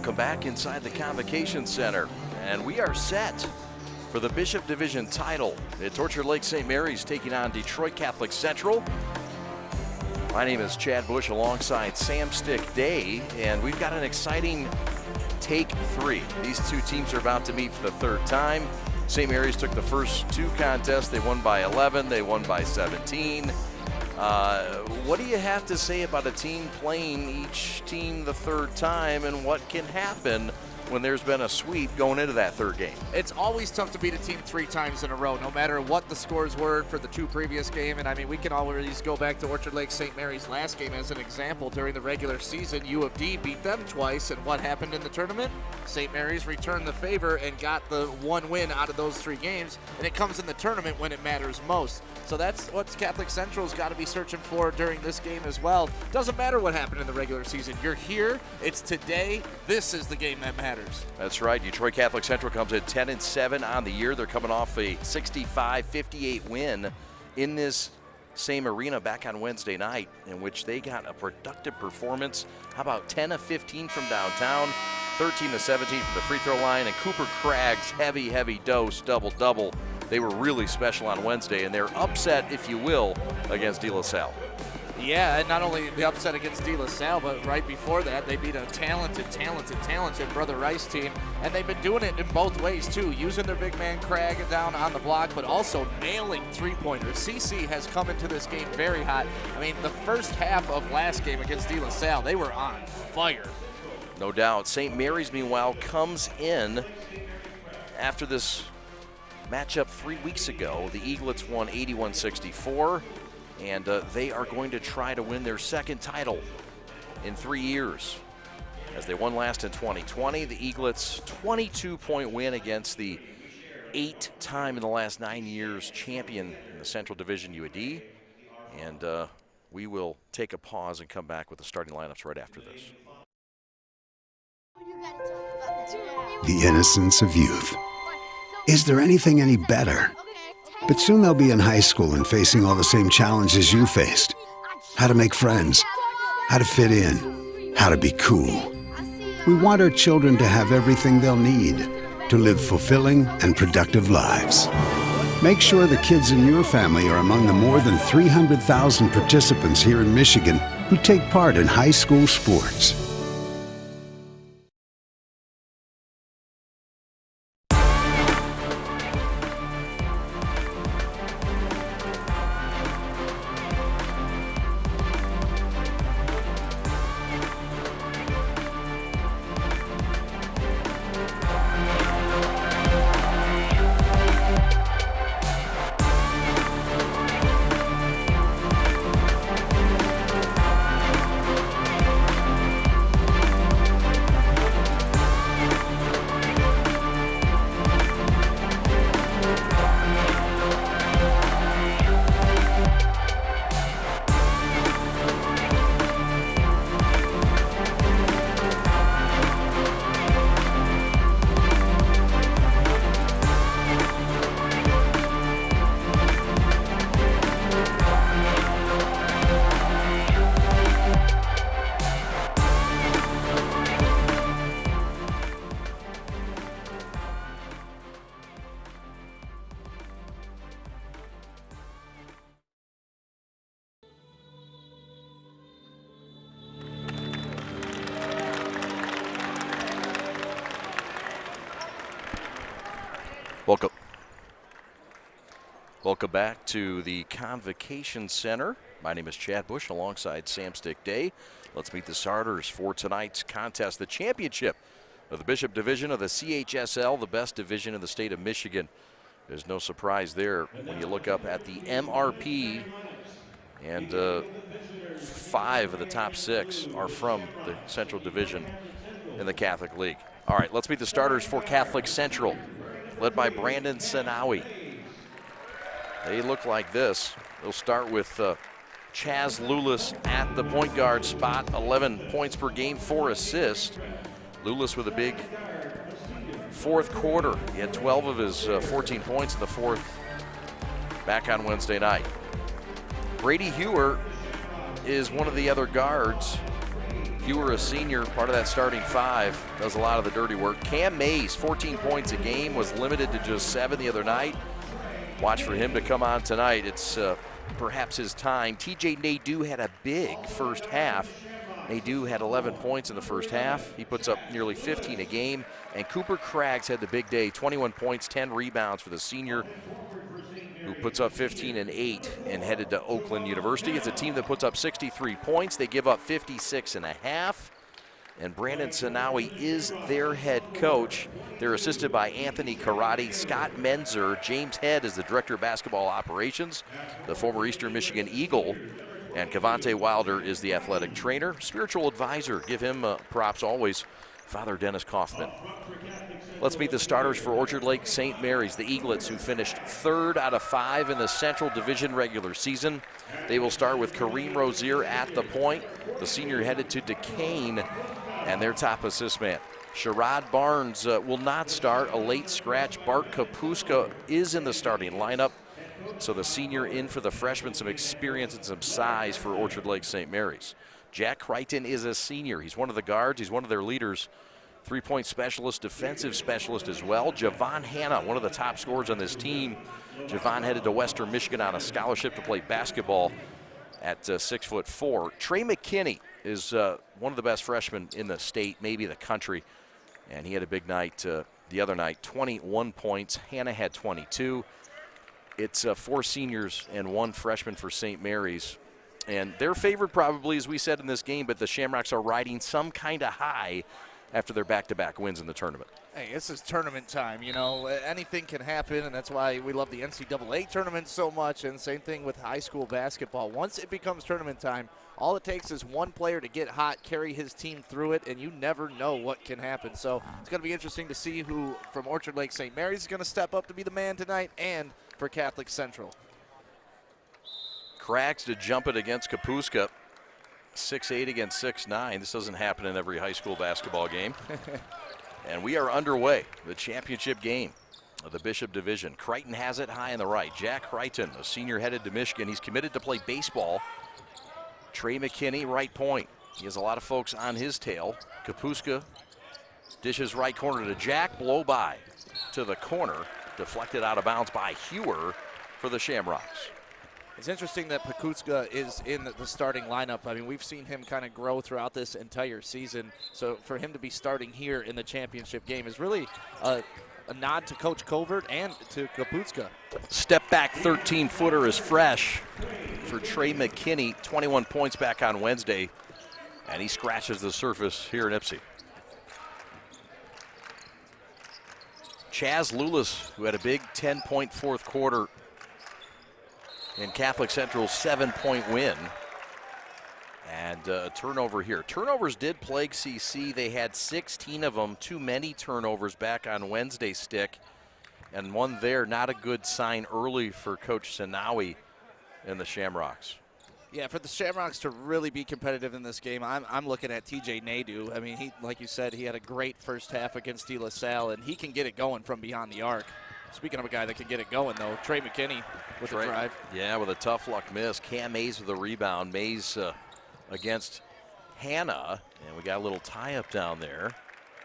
welcome back inside the Convocation Center. And we are set for the Bishop Division title. At Torture Lake St. Mary's taking on Detroit Catholic Central. My name is Chad Bush alongside Sam Stick Day, and we've got an exciting take three. These two teams are about to meet for the third time. St. Mary's took the first two contests. They won by 11, they won by 17. What do you have to say about a team playing each team the third time, and what can happen when there's been a sweep going into that third game? It's always tough to beat a team 3 times in a row, no matter what the scores were for the 2 previous games. And I mean, we can always go back to Orchard Lake St. Mary's last game as an example. During the regular season, U of D beat them twice, and what happened in the tournament? St. Mary's returned the favor and got the 1 win out of those 3 games, and it comes in the tournament when it matters most. So that's what Catholic Central's got to be searching for during this game as well. Doesn't matter what happened in the regular season. You're here. It's today. This is the game that matters. That's right. Detroit Catholic Central comes in 10-7 on the year. They're coming off a 65-58 win in this same arena back on Wednesday night, in which they got a productive performance. How about 10 of 15 from downtown, 13 of 17 from the free throw line, and Cooper Cragg's heavy dose double-double. They were really special on Wednesday, and they're upset, if you will, against De La Salle. Yeah, and not only the upset against De La Salle, but right before that, they beat a talented Brother Rice team, and they've been doing it in both ways, too, using their big man Cragg down on the block, but also nailing three-pointers. CC has come into this game very hot. I mean, the first half of last game against De La Salle, they were on fire. No doubt. St. Mary's, meanwhile, comes in after this matchup 3 weeks ago. The Eaglets won 81-64. And they are going to try to win their second title in 3 years. As they won last in 2020, the Eaglets 22-point win against the 8-time in the last 9 years champion in the Central Division U of D. And we will take a pause and come back with the starting lineups right after this. The innocence of youth. Is there anything any better? But soon they'll be in high school and facing all the same challenges you faced. How to make friends, how to fit in, how to be cool. We want our children to have everything they'll need to live fulfilling and productive lives. Make sure the kids in your family are among the more than 300,000 participants here in Michigan who take part in high school sports. Welcome back to the Convocation Center. My name is Chad Bush alongside Sam Stick Day. Let's meet the starters for tonight's contest, the championship of the Bishop Division of the CHSL, the best division in the state of Michigan. There's no surprise there when you look up at the MRP, and 5 of the top 6 are from the Central Division in the Catholic League. All right, let's meet the starters for Catholic Central, led by Brandon Sanawi. They look like this. They'll start with Chaz Lulis at the point guard spot, 11 points per game, 4 assists. Lulis with a big fourth quarter. He had 12 of his 14 points in the fourth back on Wednesday night. Brady Hewer is one of the other guards Hewer, a senior, part of that starting five, does a lot of the dirty work. Cam Mays, 14 points a game, was limited to just 7 the other night. Watch for him to come on tonight. It's perhaps his time. TJ Nadeau had a big first half. Nadeau had 11 points in the first half. He puts up nearly 15 a game. And Cooper Craggs had the big day, 21 points, 10 rebounds for the senior, who puts up 15 and 8 and headed to Oakland University. It's a team that puts up 63 points. They give up 56 and a half. And Brandon Sanawi is their head coach. They're assisted by Anthony Karate, Scott Menzer. James Head is the director of basketball operations, the former Eastern Michigan Eagle. And Cavante Wilder is the athletic trainer. Spiritual advisor, give him props always, Father Dennis Kaufman. Let's meet the starters for Orchard Lake St. Mary's, the Eaglets, who finished 3rd out of 5 in the Central Division regular season. They will start with Kareem Rozier at the point. The senior headed to Duquesne, and their top assist man. Sherrod Barnes will not start. A late scratch. Bart Kapuska is in the starting lineup. So the senior in for the freshman, some experience and some size for Orchard Lake St. Mary's. Jack Crichton is a senior. He's one of the guards. He's one of their leaders. 3-point specialist, defensive specialist as well. Javon Hanna, one of the top scorers on this team. Javon headed to Western Michigan on a scholarship to play basketball at 6'4". Trey McKinney is one of the best freshmen in the state, maybe the country. And he had a big night the other night, 21 points. Hanna had 22. It's 4 seniors and 1 freshman for St. Mary's. And they're favored probably, as we said in this game, but the Shamrocks are riding some kind of high after their back-to-back wins in the tournament. Hey, this is tournament time, you know. Anything can happen, and that's why we love the NCAA tournament so much, and same thing with high school basketball. Once it becomes tournament time, all it takes is one player to get hot, carry his team through it, and you never know what can happen. So it's going to be interesting to see who from Orchard Lake St. Mary's is going to step up to be the man tonight, and for Catholic Central. Cracks to jump it against Kapuska. 6'8" against 6'9". This doesn't happen in every high school basketball game. And we are underway, the championship game of the Bishop Division. Crichton has it high on the right. Jack Crichton, a senior headed to Michigan. He's committed to play baseball. Trey McKinney, right point. He has a lot of folks on his tail. Kapuska dishes right corner to Jack. Blow by to the corner. Deflected out of bounds by Hewer for the Shamrocks. It's interesting that Pakuska is in the starting lineup. I mean, we've seen him kind of grow throughout this entire season. So for him to be starting here in the championship game is really a nod to Coach Covert and to Kapuska. Step back 13-footer is fresh for Trey McKinney. 21 points back on Wednesday, and he scratches the surface here in Ipsy. Chaz Lulis, who had a big 10-point fourth quarter in Catholic Central's 7-point win. And a turnover here. Turnovers did plague CC. They had 16 of them. Too many turnovers back on Wednesday's stick. And one there, not a good sign early for Coach Sanawi and the Shamrocks. Yeah, for the Shamrocks to really be competitive in this game, I'm looking at TJ Nadeau. I mean, he, like you said, he had a great first half against De La Salle, and he can get it going from beyond the arc. Speaking of a guy that can get it going, though, Trey McKinney with a drive. Yeah, with a tough luck miss. Cam Mays with a rebound. Mays against Hanna, and we got a little tie-up down there.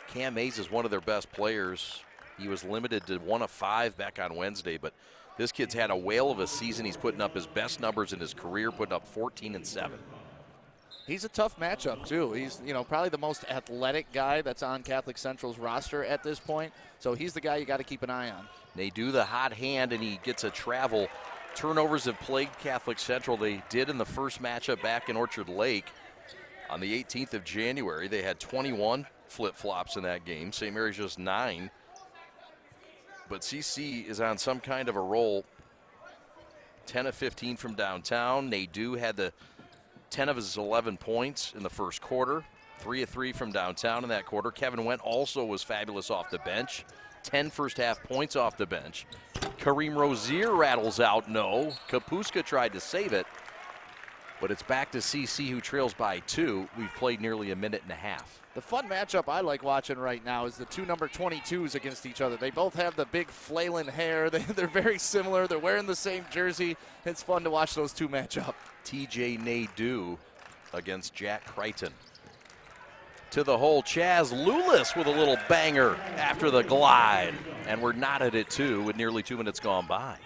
Cam Mays is one of their best players. He was limited to 1 of 5 back on Wednesday, but this kid's had a whale of a season. He's putting up his best numbers in his career, putting up 14 and 7. He's a tough matchup, too. He's, you know, probably the most athletic guy that's on Catholic Central's roster at this point. So he's the guy you got to keep an eye on. They do the hot hand, and he gets a travel. Turnovers have plagued Catholic Central. They did in the first matchup back in Orchard Lake on the 18th of January. They had 21 flip-flops in that game. St. Mary's just 9. But CC is on some kind of a roll. 10 of 15 from downtown. Nadeau had the 10 of his 11 points in the first quarter. 3 of 3 from downtown in that quarter. Kevin Wendt also was fabulous off the bench. 10 first half points off the bench. Kareem Rozier rattles out no. Kapuska tried to save it. But it's back to CC, who trails by 2. We've played nearly a minute and a half. The fun matchup I like watching right now is the two number 22s against each other. They both have the big flailing hair. They're very similar. They're wearing the same jersey. It's fun to watch those two match up. TJ Nadeau against Jack Crichton. to the hole. Chaz Lulis with a little banger after the glide. And we're knotted at 2 with nearly 2 minutes gone by.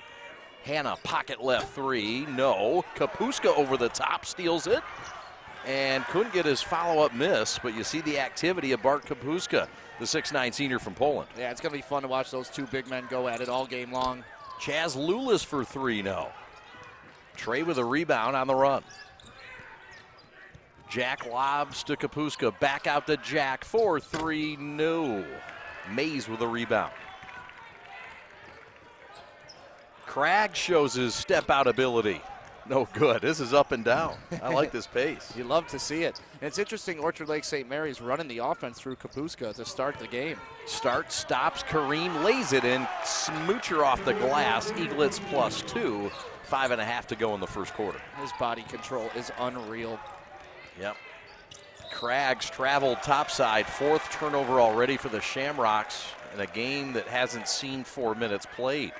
Hannah, pocket left 3, no. Kapuska over the top, steals it. And couldn't get his follow-up miss, but you see the activity of Bart Kapuska, the 6'9 senior from Poland. Yeah, it's going to be fun to watch those two big men go at it all game long. Chaz Lulis for 3, no. Trey with a rebound on the run. Jack lobs to Kapuska, back out to Jack for 3, no. Mays with a rebound. Cragg shows his step-out ability. No good. This is up and down. I like this pace. You love to see it. And it's interesting, Orchard Lake St. Mary's running the offense through Kapuska to start the game. Start, stops, Kareem lays it in, smoocher off the glass, Eaglets +2, 5.5 to go in the first quarter. His body control is unreal. Yep. Cragg's traveled topside, 4th turnover already for the Shamrocks in a game that hasn't seen 4 minutes played.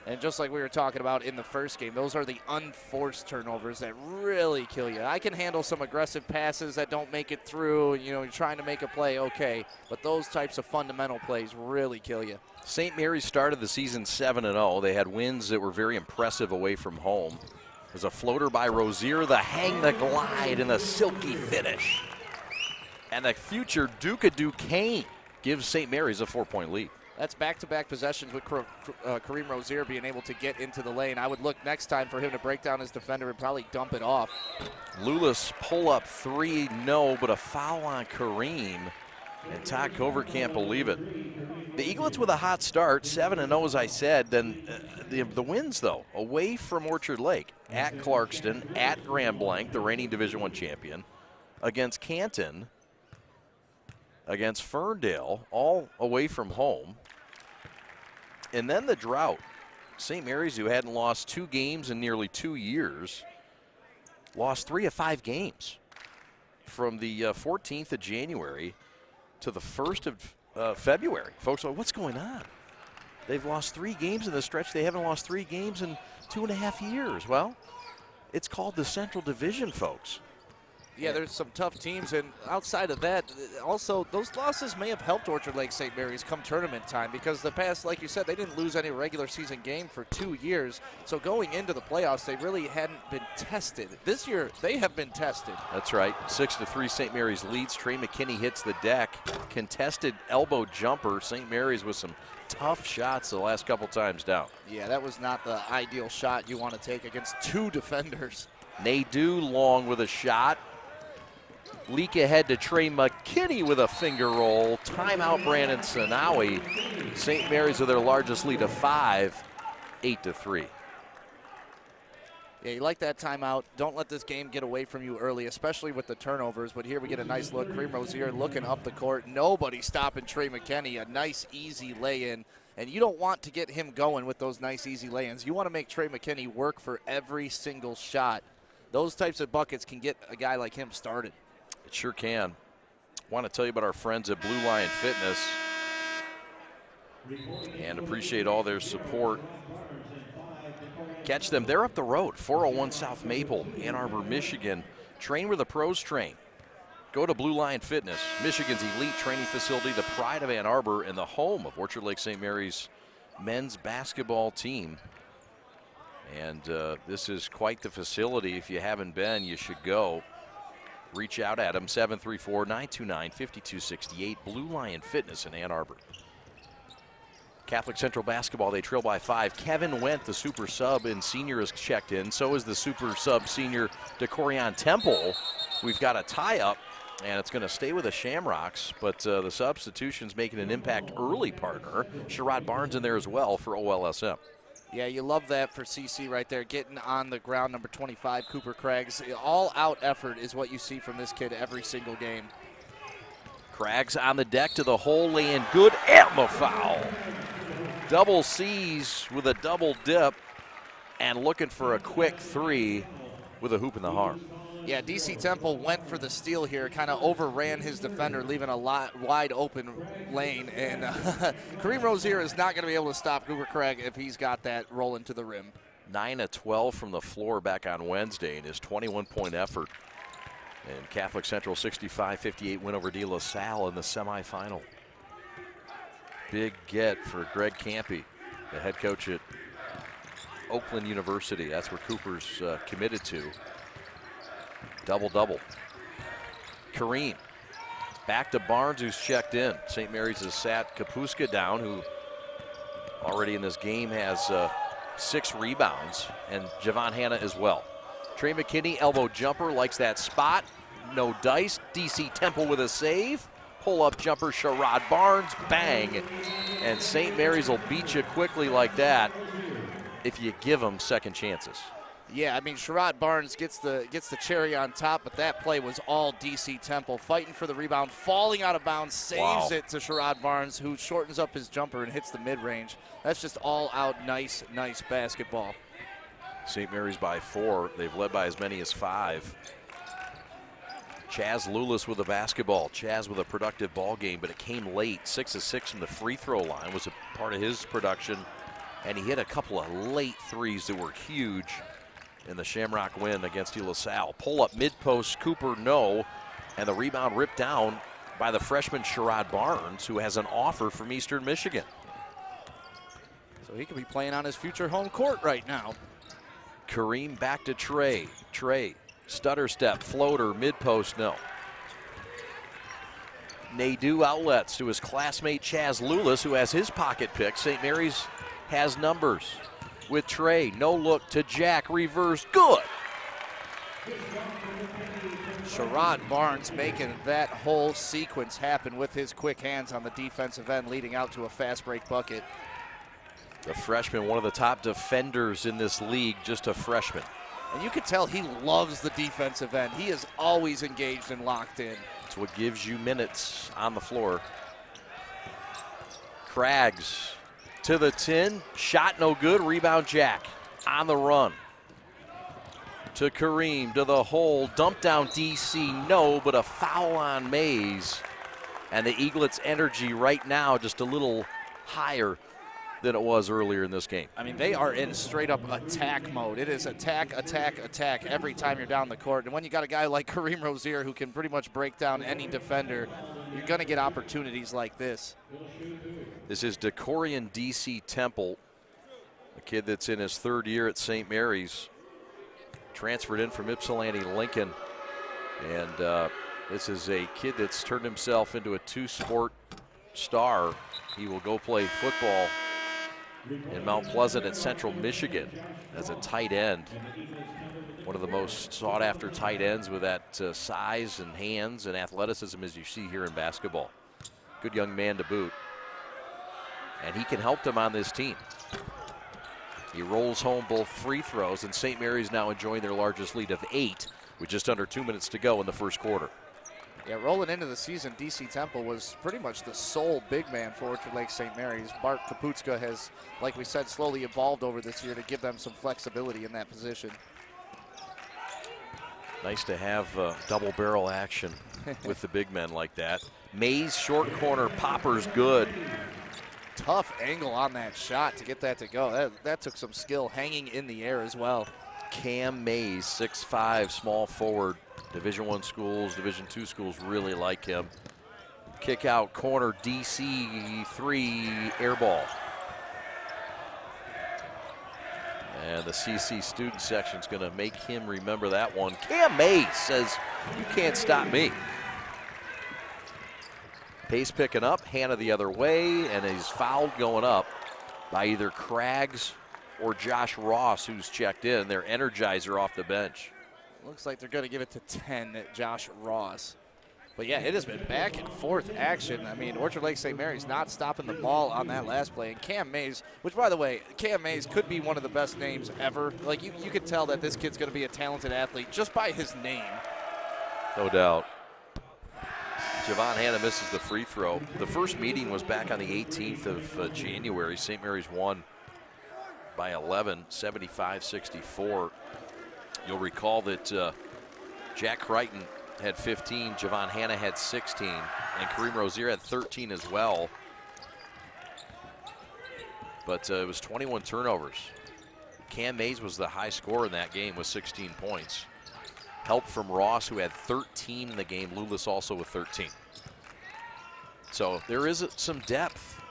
And just like we were talking about in the first game, those are the unforced turnovers that really kill you. I can handle some aggressive passes that don't make it through. You know, you're trying to make a play, okay. But those types of fundamental plays really kill you. St. Mary's started the season 7-0. They had wins that were very impressive away from home. There's a floater by Rozier, the hang, the glide, and the silky finish. And the future Duke of Duquesne gives St. Mary's a 4-point lead. That's back-to-back possessions with Kareem Rozier being able to get into the lane. I would look next time for him to break down his defender and probably dump it off. Lulis pull up 3, no, but a foul on Kareem. And Todd Cover can't believe it. The Eaglets with a hot start, 7-0 as I said. Then the wins, though, away from Orchard Lake, at Clarkston, at Grand Blanc, the reigning Division I champion, against Canton, against Ferndale, all away from home. And then the drought. St. Mary's, who hadn't lost 2 games in nearly 2 years, lost 3 of 5 games from the 14th of January to the 1st of February. Folks, what's going on? They've lost 3 games in the stretch. They haven't lost 3 games in 2.5 years. Well, it's called the Central Division, folks. Yeah, there's some tough teams, and outside of that, also, those losses may have helped Orchard Lake St. Mary's come tournament time because the past, like you said, they didn't lose any regular season game for 2 years. So going into the playoffs, they really hadn't been tested. This year, they have been tested. That's right. 6-3 St. Mary's leads. Trey McKinney hits the deck. Contested elbow jumper. St. Mary's with some tough shots the last couple times down. Yeah, that was not the ideal shot you want to take against 2 defenders. Nadeau long with a shot. Leak ahead to Trey McKinney with a finger roll. Timeout Brandon Sanawi. St. Mary's with their largest lead of 5, 8-3. Yeah, you like that timeout. Don't let this game get away from you early, especially with the turnovers. But here we get a nice look. Kareem Rozier looking up the court. Nobody stopping Trey McKinney. A nice, easy lay-in. And you don't want to get him going with those nice, easy lay-ins. You want to make Trey McKinney work for every single shot. Those types of buckets can get a guy like him started. It sure can. Want to tell you about our friends at Blue Lion Fitness and appreciate all their support. Catch them. They're up the road, 401 South Maple, Ann Arbor, Michigan. Train where the pros train. Go to Blue Lion Fitness, Michigan's elite training facility, the pride of Ann Arbor, and the home of Orchard Lake St. Mary's men's basketball team. And this is quite the facility. If you haven't been, you should go. Reach out at them, 734-929-5268, Blue Lion Fitness in Ann Arbor. Catholic Central basketball, they trail by 5. Kevin Wendt, the super sub and senior, is checked in. So is the super sub senior DeCorian Temple. We've got a tie-up, and it's going to stay with the Shamrocks, but the substitution's making an impact early partner. Sherrod Barnes in there as well for OLSM. Yeah, you love that for CC right there, getting on the ground, number 25, Cooper Craggs. All-out effort is what you see from this kid every single game. Craggs on the deck to the hole, laying good, and the foul. Double C's with a double dip, and looking for a quick 3 with a hoop in the arm. Yeah, DC Temple went for the steal here, kind of overran his defender, leaving a wide open lane. And Kareem Rozier is not going to be able to stop Cooper Cragg if he's got that rolling to the rim. 9 of 12 from the floor back on Wednesday in his 21-point effort. And Catholic Central 65-58 win over De La Salle in the semifinal. Big get for Greg Campy, the head coach at Oakland University. That's where Cooper's committed to. Double-double. Kareem back to Barnes, who's checked in. St. Mary's has sat Kapuska down, who already in this game has 6 rebounds, and Javon Hanna as well. Trey McKinney, elbow jumper, likes that spot. No dice. DC Temple with a save. Pull-up jumper, Sherrod Barnes, bang. And St. Mary's will beat you quickly like that if you give them second chances. Yeah, I mean, Sherrod Barnes gets the cherry on top, but that play was all DC Temple. Fighting for the rebound, falling out of bounds, saves it to Sherrod Barnes, who shortens up his jumper and hits the mid-range. That's just all-out nice basketball. St. Mary's by 4. They've led by as many as 5. Chaz Lulis with the basketball. Chaz with a productive ball game, but it came late. 6 of 6 from the free throw line was a part of his production, and he hit a couple of late threes that were huge in the Shamrock win against De La Salle. Pull up mid-post, Cooper no, and the rebound ripped down by the freshman Sherrod Barnes, who has an offer from Eastern Michigan. So he could be playing on his future home court right now. Kareem back to Trey. Trey, stutter step, floater, mid-post, no. Nadeau outlets to his classmate Chaz Lulis, who has his pocket pick. St. Mary's has numbers with Trey. No look to Jack, reverse, good. Sherrod Barnes making that whole sequence happen with his quick hands on the defensive end, leading out to a fast break bucket. The freshman, one of the top defenders in this league, just a freshman. And you can tell he loves the defensive end. He is always engaged and locked in. It's what gives you minutes on the floor. Craggs to the 10, shot no good, rebound Jack on the run. To Kareem, to the hole, dump down DC, no, but a foul on Mays. And the Eaglets' energy right now just a little higher than it was earlier in this game. I mean, they are in straight up attack mode. It is attack, attack, attack every time you're down the court. And when you got a guy like Kareem Rozier who can pretty much break down any defender, you're going to get opportunities like this. This is Decorian DC Temple, a kid that's in his 3rd year at St. Mary's. Transferred in from Ypsilanti Lincoln. And this is a kid that's turned himself into a 2-sport star. He will go play football in Mount Pleasant at Central Michigan as a tight end. One of the most sought-after tight ends with that size and hands and athleticism as you see here in basketball. Good young man to boot. And he can help them on this team. He rolls home both free throws, and St. Mary's now enjoying their largest lead of 8 with just under 2 minutes to go in the first quarter. Yeah, rolling into the season, DC Temple was pretty much the sole big man for Orchard Lake St. Mary's. Bart Kaputska has, like we said, slowly evolved over this year to give them some flexibility in that position. Nice to have double barrel action with the big men like that. Mays, short corner, Popper's good. Tough angle on that shot to get that to go. That took some skill hanging in the air as well. Cam Mays, 6'5", small forward. Division I schools, Division II schools really like him. Kick out corner, DC 3, air ball. And the CC student section is going to make him remember that one. Cam Mays says, you can't stop me. Pace picking up, Hannah the other way, and he's fouled going up by either Craggs or Josh Ross, who's checked in. Their energizer off the bench. Looks like they're going to give it to 10, Josh Ross. But yeah, it has been back and forth action. I mean, Orchard Lake St. Mary's not stopping the ball on that last play. And Cam Mays, which by the way, Cam Mays could be one of the best names ever. Like you could tell that this kid's going to be a talented athlete just by his name. No doubt. Javon Hanna misses the free throw. The first meeting was back on the 18th of January. St. Mary's won by 11, 75-64. You'll recall that Jack Crichton had 15, Javon Hanna had 16, and Kareem Rozier had 13 as well. But it was 21 turnovers. Cam Mays was the high scorer in that game with 16 points. Help from Ross, who had 13 in the game. Lulis also with 13. So there is some depth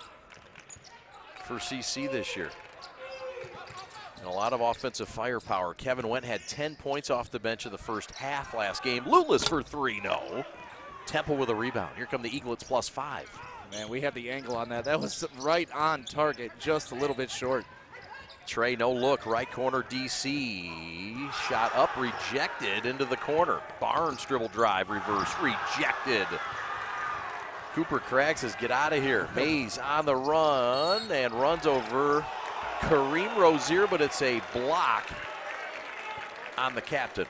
for CC this year. And a lot of offensive firepower. Kevin Wendt had 10 points off the bench in the first half last game. Lulis for 3, no. Temple with a rebound. Here come the Eaglets +5. Man, we had the angle on that. That was right on target, just a little bit short. Trey, no look, right corner, DC. Shot up, rejected into the corner. Barnes dribble drive, reverse, rejected. Cooper Craggs says, get out of here. Mays on the run and runs over Kareem Rozier, but it's a block on the captain.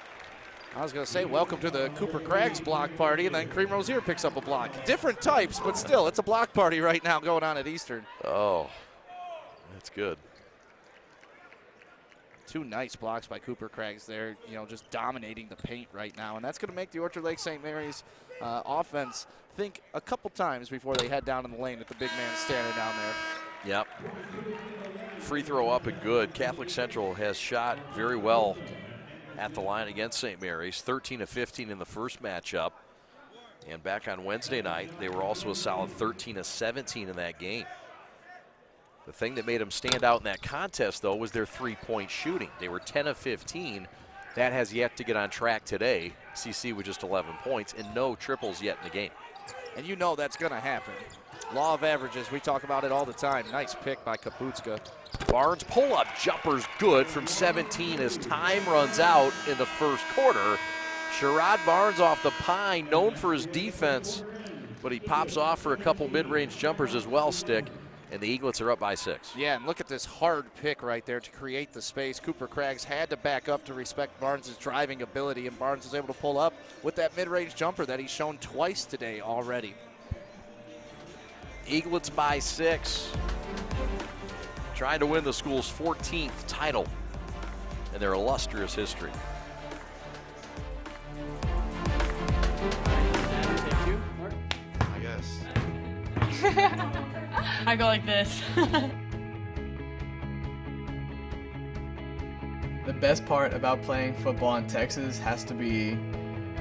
I was going to say, welcome to the Cooper Craggs block party, and then Kareem Rozier picks up a block. Different types, but still, it's a block party right now going on at Eastern. Oh, that's good. 2 nice blocks by Cooper Craggs there, you know, just dominating the paint right now. And that's going to make the Orchard Lake St. Mary's offense think a couple times before they head down in the lane with the big man standing down there. Yep. Free throw up and good. Catholic Central has shot very well at the line against St. Mary's, 13 of 15 in the first matchup. And back on Wednesday night, they were also a solid 13 of 17 in that game. The thing that made them stand out in that contest, though, was their three-point shooting. They were 10 of 15. That has yet to get on track today. CC with just 11 points and no triples yet in the game. And you know that's going to happen. Law of averages, we talk about it all the time. Nice pick by Kaputska. Barnes pull-up jumper's good from 17 as time runs out in the first quarter. Sherrod Barnes off the pine, known for his defense, but he pops off for a couple mid-range jumpers as well, Stick. And the Eaglets are up by 6. Yeah, and look at this hard pick right there to create the space. Cooper Craggs had to back up to respect Barnes' driving ability, and Barnes was able to pull up with that mid-range jumper that he's shown twice today already. Eaglets by 6. Trying to win the school's 14th title in their illustrious history. I guess. I go like this. The best part about playing football in Texas has to be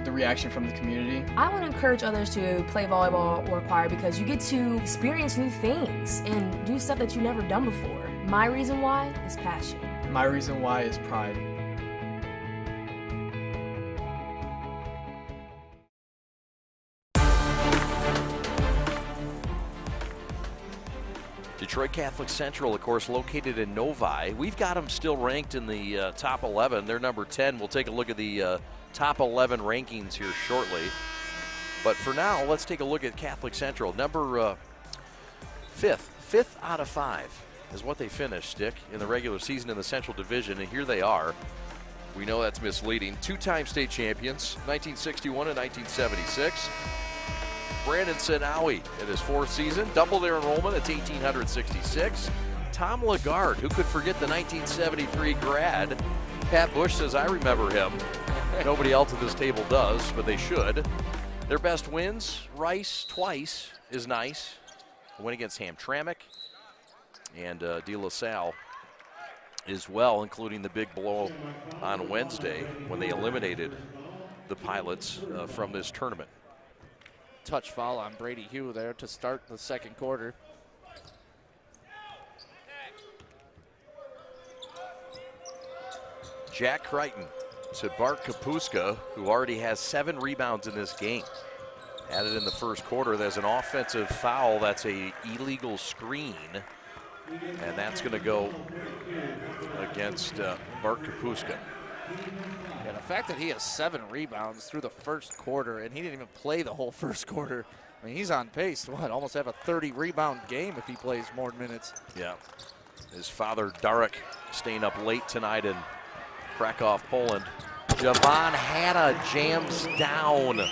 the reaction from the community. I want to encourage others to play volleyball or choir because you get to experience new things and do stuff that you've never done before. My reason why is passion. My reason why is pride. Detroit Catholic Central, of course, located in Novi. We've got them still ranked in the top 11. They're number 10. We'll take a look at the top 11 rankings here shortly. But for now, let's take a look at Catholic Central. Number 5th out of 5 is what they finished, Stick, in the regular season in the Central Division. And here they are. We know that's misleading. 2-time state champions, 1961 and 1976. Brandon Sinawi in his 4th season, doubled their enrollment at 1,866. Tom Lagarde, who could forget the 1973 grad? Pat Bush says, I remember him. Nobody else at this table does, but they should. Their best wins, Rice twice is nice. A win against Hamtramck and De La Salle as well, including the big blow on Wednesday when they eliminated the Pilots from this tournament. Touch foul on Brady Hugh there to start the second quarter. Jack Crichton to Bart Kapuska, who already has 7 rebounds in this game. Added in the first quarter, there's an offensive foul. That's a illegal screen, and that's going to go against Bart Kapuska. And the fact that he has 7 rebounds through the first quarter, and he didn't even play the whole first quarter. I mean, he's on pace to almost have a 30-rebound game if he plays more minutes. Yeah. His father, Darek, staying up late tonight in Krakow, Poland. Javon Hanna jams down.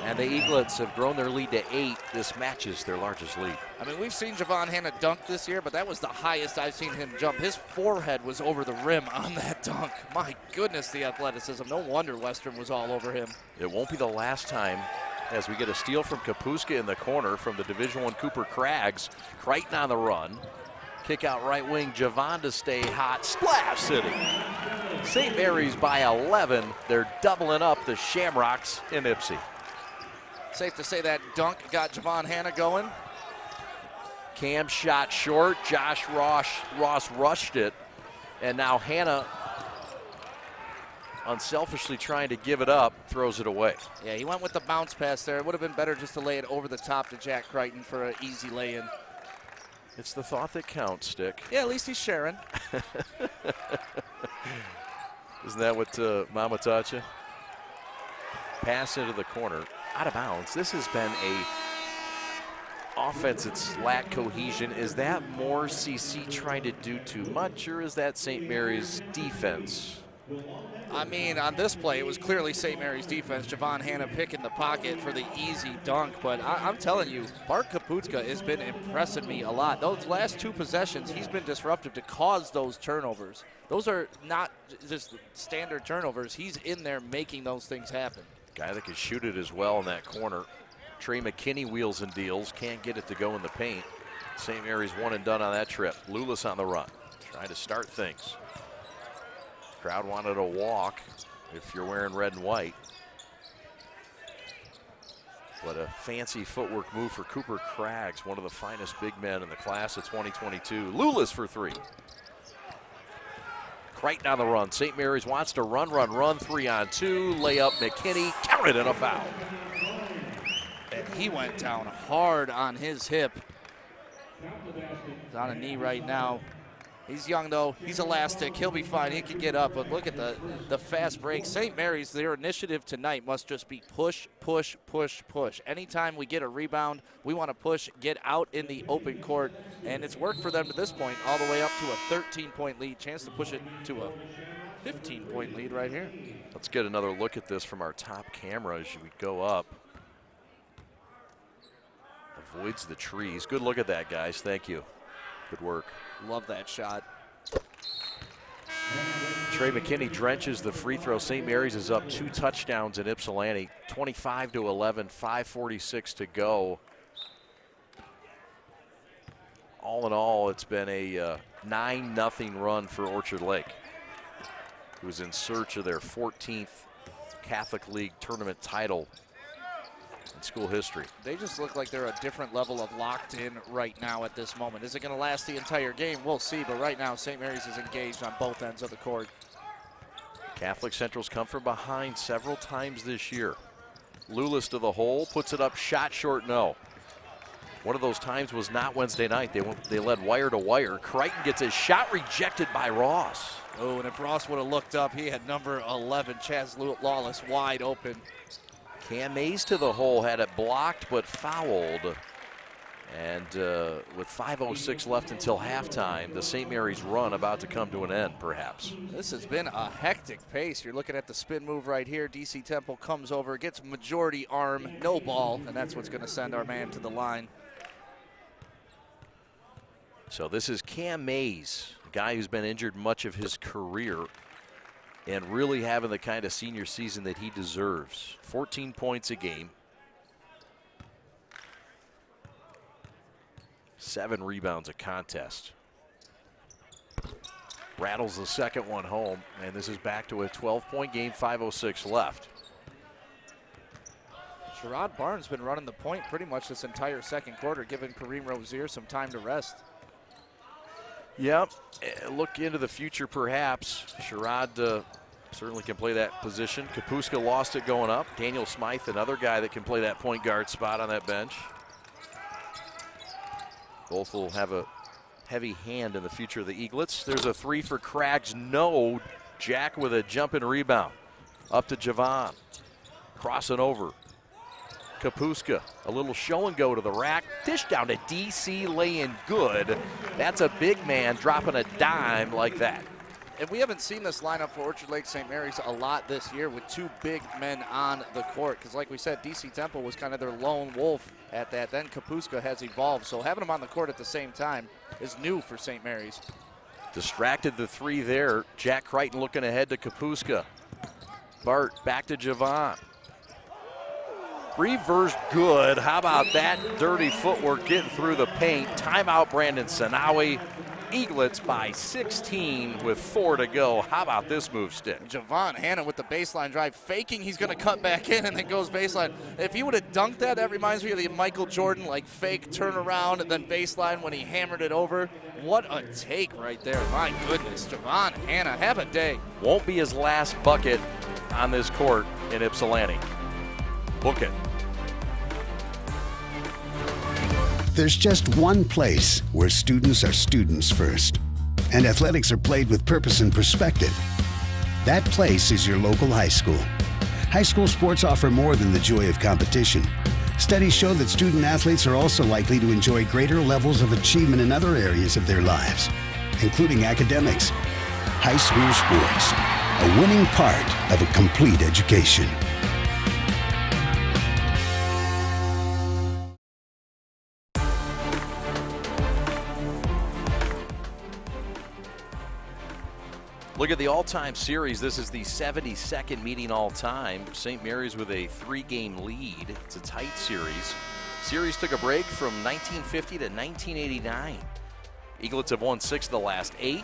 And the Eaglets have grown their lead to 8. This matches their largest lead. I mean, we've seen Javon Hanna dunk this year, but that was the highest I've seen him jump. His forehead was over the rim on that dunk. My goodness, the athleticism. No wonder Western was all over him. It won't be the last time as we get a steal from Kapuska in the corner from the Division I Cooper Craggs. Crichton on the run. Kick out right wing, Javon to stay hot. Splash City. St. Mary's by 11. They're doubling up the Shamrocks in Ypsi. Safe to say that dunk got Javon Hanna going. Cam shot short. Josh Ross rushed it. And now Hanna, unselfishly trying to give it up, throws it away. Yeah, he went with the bounce pass there. It would have been better just to lay it over the top to Jack Crichton for an easy lay-in. It's the thought that counts, Stick. Yeah, at least he's sharing. Isn't that what Mama taught you? Pass into the corner. Out of bounds. This has been a offense that's lacked cohesion. Is that more CC trying to do too much, or is that St. Mary's defense? I mean, on this play, it was clearly St. Mary's defense. Javon Hanna picking the pocket for the easy dunk. But I'm telling you, Bart Kaputska has been impressing me a lot. Those last two possessions, he's been disruptive to cause those turnovers. Those are not just standard turnovers. He's in there making those things happen. Guy that can shoot it as well in that corner. Trey McKinney wheels and deals. Can't get it to go in the paint. St. Mary's one and done on that trip. Lulis on the run. Trying to start things. Crowd wanted a walk if you're wearing red and white. What a fancy footwork move for Cooper Craggs, one of the finest big men in the class of 2022. Lulis for three. Crichton on the run. St. Mary's wants to run. 3-on-2. Layup McKinney. Counted and a foul. And he went down hard on his hip. He's on a knee right now. He's young, though. He's elastic. He'll be fine. He can get up. But look at the fast break. St. Mary's, their initiative tonight must just be push, push, push, push. Anytime we get a rebound, we want to push, get out in the open court. And it's worked for them to this point, all the way up to a 13-point lead. Chance to push it to a 15-point lead right here. Let's get another look at this from our top camera as we go up. Avoids the trees. Good look at that, guys. Thank you. Good work. Love that shot. Trey McKinney drenches the free throw. St. Mary's is up 2 touchdowns in Ypsilanti. 25-11, 5:46 to go. All in all, it's been a 9-0 run for Orchard Lake, who is in search of their 14th Catholic League tournament title in school history. They just look like they're a different level of locked in right now at this moment. Is it going to last the entire game? We'll see, but right now St. Mary's is engaged on both ends of the court. Catholic Central's come from behind several times this year. Lulis to the hole, puts it up, shot short, no. One of those times was not Wednesday night. They led wire to wire. Crichton gets his shot rejected by Ross. Oh, and if Ross would have looked up, he had number 11, Chaz Lawless, wide open. Cam Mays to the hole, had it blocked but fouled. And with 5:06 left until halftime, the St. Mary's run about to come to an end, perhaps. This has been a hectic pace. You're looking at the spin move right here. DC Temple comes over, gets majority arm, no ball, and that's what's going to send our man to the line. So this is Cam Mays, a guy who's been injured much of his career and really having the kind of senior season that he deserves. 14 points a game. 7 rebounds a contest. Rattles the second one home, and this is back to a 12-point game, 5:06 left. Sherrod Barnes been running the point pretty much this entire second quarter, giving Kareem Rozier some time to rest. Yep, look into the future perhaps. Sherrod certainly can play that position. Kapuska lost it going up. Daniel Smythe, another guy that can play that point guard spot on that bench. Both will have a heavy hand in the future of the Eaglets. There's a 3 for Craggs, no. Jack with a jumping rebound. Up to Javon. Crossing over. Kapuska, a little show and go to the rack. Dish down to DC, laying good. That's a big man dropping a dime like that. And we haven't seen this lineup for Orchard Lake St. Mary's a lot this year with 2 big men on the court. Because like we said, DC Temple was kind of their lone wolf at that. Then Kapuska has evolved. So having them on the court at the same time is new for St. Mary's. Distracted the 3 there. Jack Crichton looking ahead to Kapuska. Bart back to Javon. Reverse good. How about that dirty footwork getting through the paint? Timeout Brandon Sanawi. Eaglets by 16 with 4 to go. How about this move, Stick? Javon Hanna with the baseline drive, faking he's going to cut back in and then goes baseline. If he would have dunked that, that reminds me of the Michael Jordan, like fake turnaround and then baseline when he hammered it over. What a take right there. My goodness, Javon Hanna, have a day. Won't be his last bucket on this court in Ypsilanti. Book it. There's just one place where students are students first, and athletics are played with purpose and perspective. That place is your local high school. High school sports offer more than the joy of competition. Studies show that student athletes are also likely to enjoy greater levels of achievement in other areas of their lives, including academics. High school sports, a winning part of a complete education. Look at the all-time series. This is the 72nd meeting all-time. St. Mary's with a 3-game lead. It's a tight series. Series took a break from 1950 to 1989. Eaglets have won 6 of the last 8,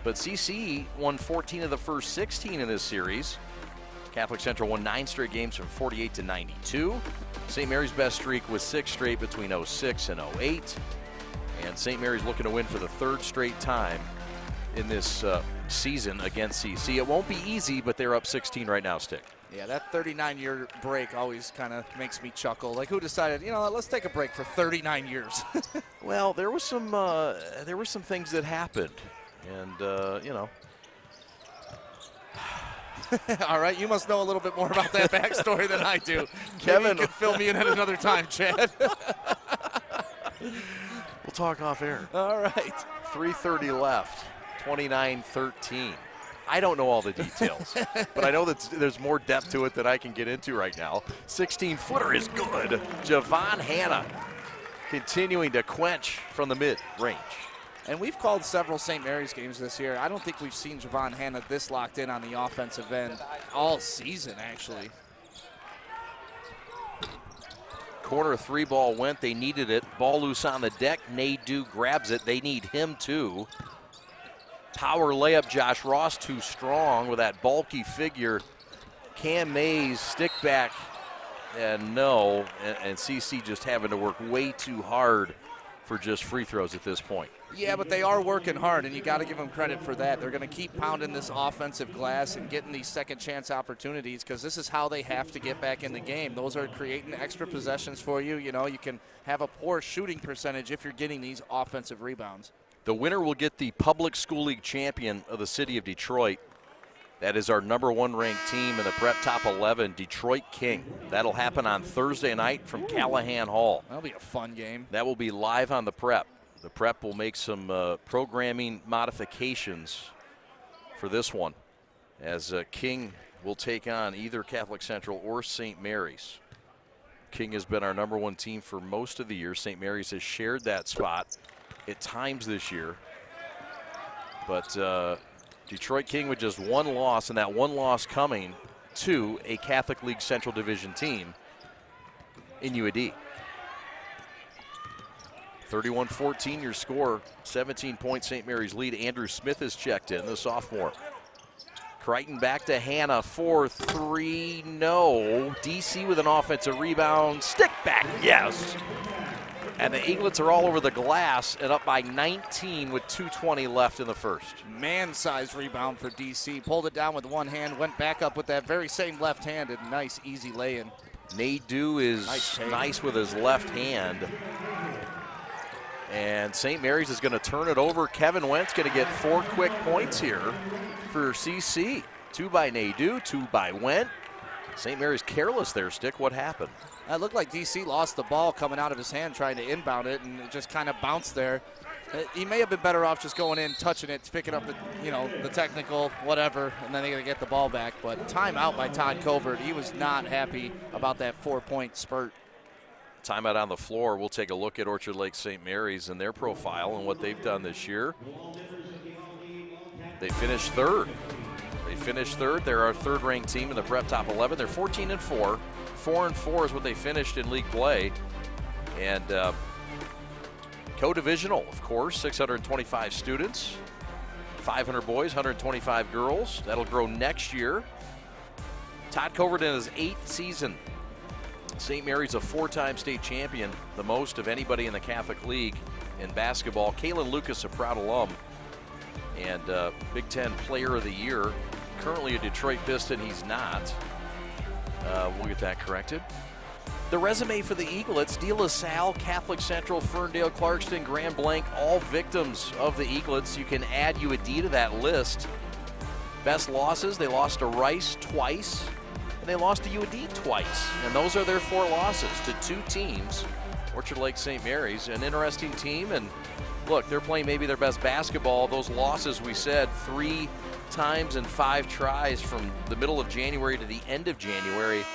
but CC won 14 of the first 16 in this series. Catholic Central won 9 straight games from 48 to 92. St. Mary's best streak was 6 straight between 06 and 08. And St. Mary's looking to win for the 3rd straight time in this season against CC. It won't be easy, but they're up 16 right now, Stick. Yeah, that 39-year break always kind of makes me chuckle. Like, who decided, you know, let's take a break for 39 years? Well, there were some things that happened, and you know. All right, you must know a little bit more about that backstory than I do. Kevin, maybe you can fill me in at another time, Chad. We'll talk off air. All right. 3:30 left. 29-13. I don't know all the details, but I know that there's more depth to it than I can get into right now. 16-footer is good. Javon Hanna continuing to quench from the mid-range. And we've called several St. Mary's games this year. I don't think we've seen Javon Hanna this locked in on the offensive end all season, actually. Corner 3 ball went. They needed it. Ball loose on the deck. Nadeau grabs it. They need him too. Power layup, Josh Ross too strong with that bulky figure. Cam Mays stick back, and no, and CC just having to work way too hard for just free throws at this point. Yeah, but they are working hard, and you got to give them credit for that. They're going to keep pounding this offensive glass and getting these second chance opportunities because this is how they have to get back in the game. Those are creating extra possessions for you. You know, you can have a poor shooting percentage if you're getting these offensive rebounds. The winner will get the Public School League champion of the city of Detroit. That is our #1 ranked team in the Prep Top 11, Detroit King. That'll happen on Thursday night from Callahan Hall. That'll be a fun game. That will be live on the Prep. The Prep will make some programming modifications for this one, as King will take on either Catholic Central or St. Mary's. King has been our #1 team for most of the year. St. Mary's has shared that spot at times this year. But Detroit King with just 1 loss, and that 1 loss coming to a Catholic League Central Division team in UAD. 31-14 your score, 17-point St. Mary's lead. Andrew Smith is checked in, the sophomore. Crichton back to Hanna, 4-3, no. DC with an offensive rebound, stick back, yes. And the Eaglets are all over the glass and up by 19 with 2:20 left in the first. Man-sized rebound for DC. Pulled it down with one hand, went back up with that very same left hand, and nice, easy lay-in. Nadeau is nice with his left hand. And St. Mary's is going to turn it over. Kevin Wentz going to get 4 quick points here for CC. 2 by Nadeau, 2 by Went. St. Mary's careless there, Stick. What happened? It looked like DC lost the ball coming out of his hand trying to inbound it, and it just kind of bounced there. He may have been better off just going in, touching it, picking up the, the technical, whatever, and then they're going to get the ball back. But timeout by Todd Covert. He was not happy about that 4-point spurt. Timeout on the floor. We'll take a look at Orchard Lake St. Mary's and their profile and what they've done this year. They finished 3rd. They're our 3rd-ranked team in the Prep Top 11. They're 14-4. 4-4 is what they finished in league play. And Co-divisional, of course, 625 students, 500 boys, 125 girls. That'll grow next year. Todd Covert in his 8th season. St. Mary's a 4-time state champion, the most of anybody in the Catholic League in basketball. Kalen Lucas, a proud alum, and Big Ten Player of the Year. Currently a Detroit Piston, he's not. We'll get that corrected. The resume for the Eaglets: De La Salle, Catholic Central, Ferndale, Clarkston, Grand Blanc, all victims of the Eaglets. You can add UAD to that list. Best losses: they lost to Rice twice, and they lost to UAD twice. And those are their 4 losses to 2 teams. Orchard Lake St. Mary's, an interesting team. And look, they're playing maybe their best basketball. Those losses, we said, 3 times and 5 tries from the middle of January to the end of January.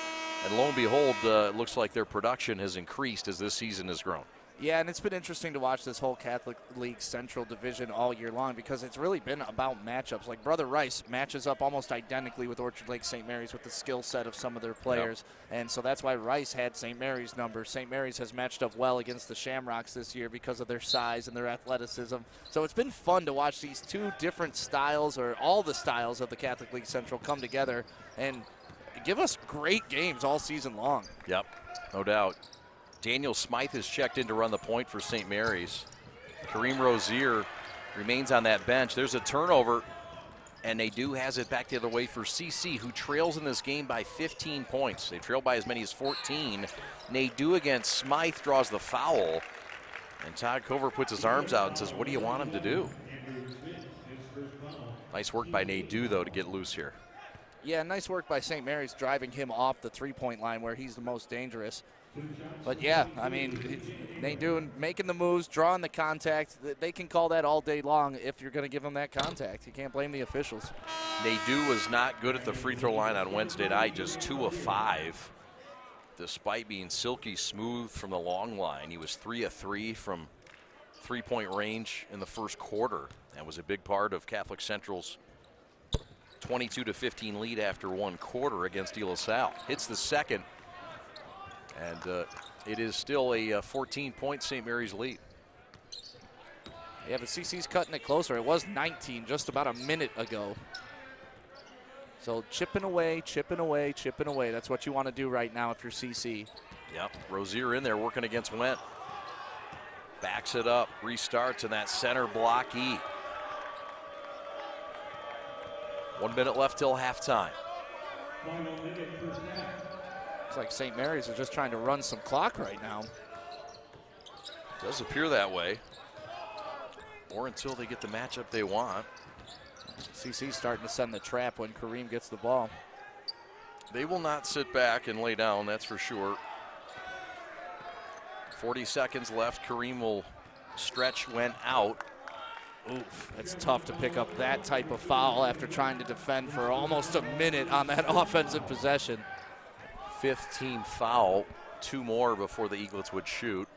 And lo and behold, it looks like their production has increased as this season has grown. Yeah, and it's been interesting to watch this whole Catholic League Central Division all year long because it's really been about matchups. Like Brother Rice matches up almost identically with Orchard Lake St. Mary's with the skill set of some of their players. Yep. And so that's why Rice had St. Mary's number. St. Mary's has matched up well against the Shamrocks this year because of their size and their athleticism. So it's been fun to watch these 2 different styles, or all the styles of the Catholic League Central, come together and give us great games all season long. Yep, no doubt. Daniel Smythe is checked in to run the point for St. Mary's. Kareem Rozier remains on that bench. There's a turnover, and Nadeau has it back the other way for CC, who trails in this game by 15 points. They trail by as many as 14. Nadeau against Smythe draws the foul, and Todd Covert puts his arms out and says, what do you want him to do? Nice work by Nadeau, though, to get loose here. Yeah, nice work by St. Mary's driving him off the 3-point line where he's the most dangerous. But yeah, I mean, they making the moves, drawing the contact. They can call that all day long if you're going to give them that contact. You can't blame the officials. Nadeau was not good at the free throw line on Wednesday night, just 2 of 5. Despite being silky smooth from the long line, he was 3 of 3 from 3-point range in the first quarter. That was a big part of Catholic Central's 22-15 lead after 1 quarter against De La Salle. Hits the second, and it is still a 14-point St. Mary's lead. Yeah, but CC's cutting it closer. It was 19 just about a minute ago. So chipping away, chipping away, chipping away. That's what you want to do right now if you're CC. Yep, Rozier in there working against Went. Backs it up, restarts, and that center block E. 1 minute left till halftime. It's like St. Mary's is just trying to run some clock right now. Does appear that way. Or until they get the matchup they want. CC's starting to send the trap when Kareem gets the ball. They will not sit back and lay down, that's for sure. 40 seconds left. Kareem will stretch Went out. Oof, it's tough to pick up that type of foul after trying to defend for almost a minute on that offensive possession. 5th team foul, 2 more before the Eaglets would shoot.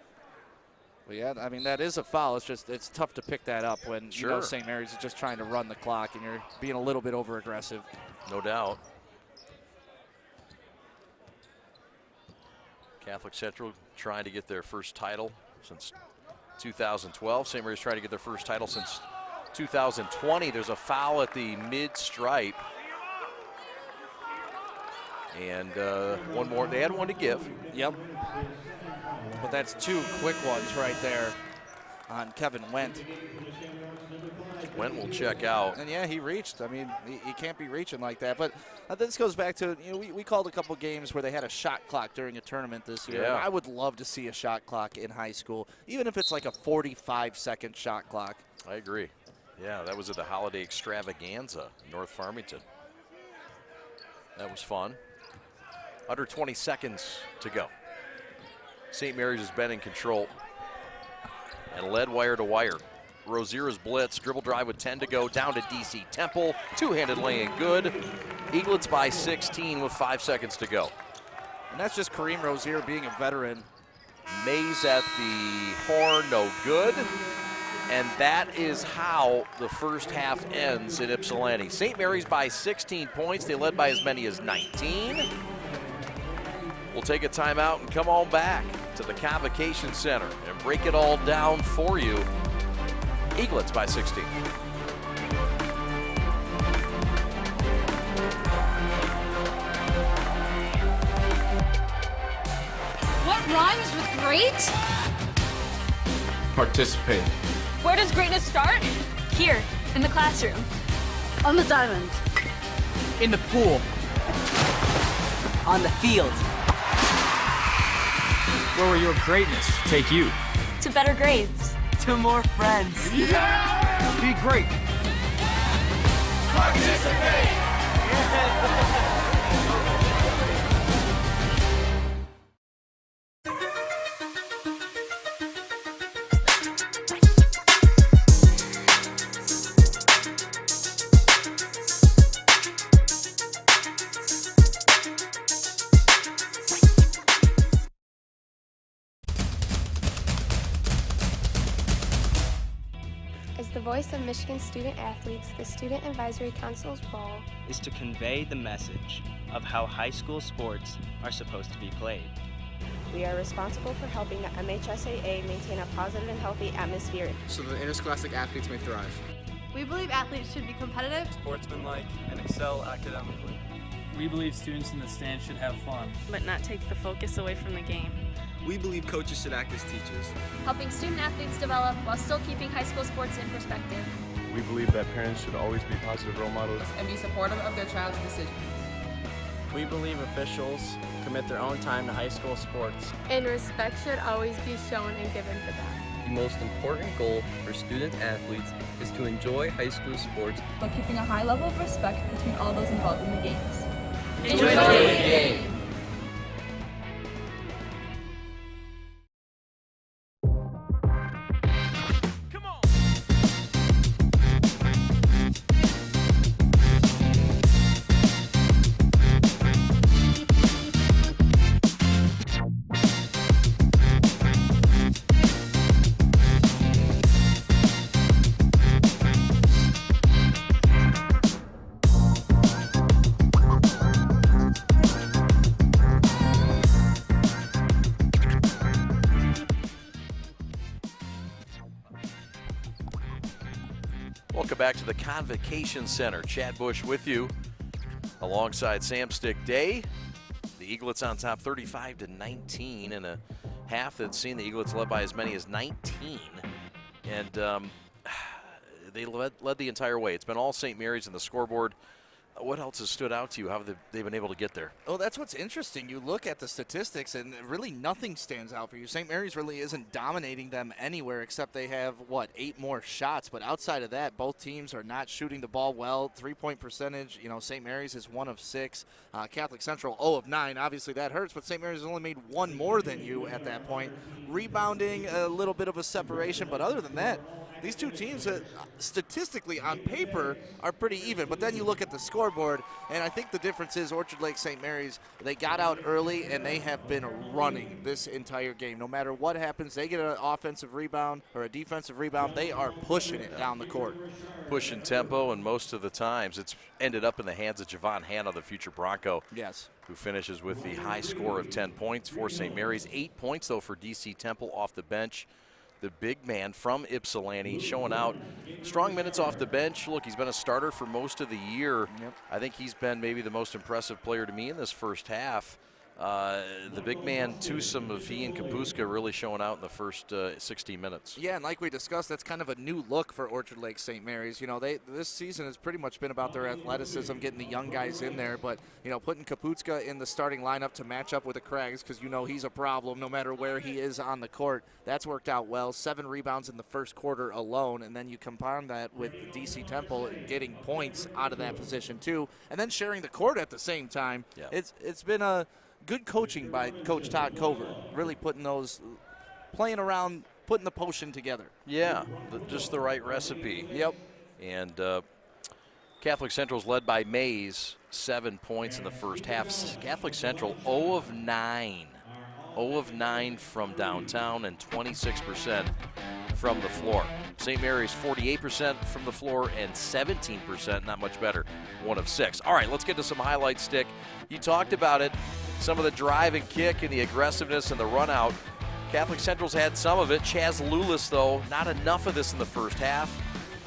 Well, yeah, I mean, that is a foul. It's just, it's tough to pick that up when Sure. you know St. Mary's is just trying to run the clock and you're being a little bit over-aggressive. No doubt. Catholic Central trying to get their first title since 2012. St. Mary's trying to get their first title since 2020. There's a foul at the mid-stripe. And one more. They had one to give. Yep. But that's 2 quick ones right there on Kevin Went. Went will check out. And yeah, he reached. I mean, he can't be reaching like that. But this goes back to, you know, we called a couple games where they had a shot clock during a tournament this year. Yeah. And I would love to see a shot clock in high school, even if it's like a 45-second shot clock. I agree. Yeah, that was at the Holiday Extravaganza in North Farmington. That was fun. Under 20 seconds to go. St. Mary's has been in control and led wire to wire. Rozier's blitz, dribble drive with 10 to go, down to DC Temple. 2-handed lay in good. Eaglets by 16 with 5 seconds to go. And that's just Kareem Rozier being a veteran. Mays at the horn, no good. And that is how the first half ends in Ypsilanti. St. Mary's by 16 points. They led by as many as 19. We'll take a timeout and come on back. to the Convocation Center and break it all down for you. Eaglets by 16. What rhymes with great? Participate. Where does greatness start? Here, in the classroom. On the diamond. In the pool. On the field. Where will your greatness take you? To better grades. To more friends. Be great. Participate. As the voice of Michigan student athletes, the Student Advisory Council's role Is to convey the message of how high school sports are supposed to be played. we are responsible for helping the MHSAA maintain a positive and healthy atmosphere. So the interscholastic athletes may thrive. We believe athletes should be competitive, Sportsmanlike and excel academically. We believe students in the stands should have fun, But not take the focus away from the game. We believe coaches should act as teachers. helping student athletes develop while still keeping high school sports in perspective. We believe that parents should always be positive role models. And be supportive of their child's decision. We believe officials commit their own time to high school sports. And respect should always be shown and given to them. The most important goal for student athletes is to enjoy high school sports. But keeping a high level of respect between all those involved in the games. Enjoy the game! Welcome back to the Convocation Center. Chad Bush with you alongside Sam Stick Day. The Eaglets on top 35-19 in a half that's seen the Eaglets led by as many as 19. And they led the entire way. It's been all St. Mary's in the scoreboard. What else has stood out to you? How have they been able to get there? Oh, that's what's interesting. You look at the statistics, and really nothing stands out for you. St. Mary's really isn't dominating them anywhere except they have, 8 more shots. But outside of that, both teams are not shooting the ball well. 3-point percentage, St. Mary's is 1 of 6. Catholic Central 0 of 9. Obviously, that hurts, but St. Mary's has only made 1 more than you at that point. Rebounding, a little bit of a separation, but other than that, these two teams, statistically on paper, are pretty even. But then you look at the scoreboard, and I think the difference is Orchard Lake St. Mary's, they got out early, and they have been running this entire game. No matter what happens, they get an offensive rebound or a defensive rebound, they are pushing it down the court. Pushing tempo, and most of the times it's ended up in the hands of Javon Hanna, the future Bronco. Yes. Who finishes with the high score of 10 points for St. Mary's. 8 points, though, for DC Temple off the bench. The big man from Ypsilanti showing out strong minutes off the bench. Look, he's been a starter for most of the year. Yep. I think he's been maybe the most impressive player to me in this first half. The big man, twosome of he and Kapuska really showing out in the first 60 minutes. Yeah, and like we discussed, that's kind of a new look for Orchard Lake St. Mary's. This season has pretty much been about their athleticism, getting the young guys in there, but, putting Kapuska in the starting lineup to match up with the Craigs, because he's a problem no matter where he is on the court. That's worked out well. 7 rebounds in the first quarter alone, and then you combine that with DC Temple getting points out of that position too, and then sharing the court at the same time. Yeah. It's been a good coaching by Coach Todd Covert, really playing around, putting the potion together. Yeah, just the right recipe. Yep. And Catholic Central's led by Mays, 7 points in the first half. Catholic Central 0 of 9. 0 of 9 from downtown and 26% from the floor. St. Mary's 48% from the floor and 17%, not much better, 1 of 6. All right, let's get to some highlights, Stick. You talked about it, some of the drive and kick and the aggressiveness and the run out. Catholic Central's had some of it. Chaz Lulis, though, not enough of this in the first half.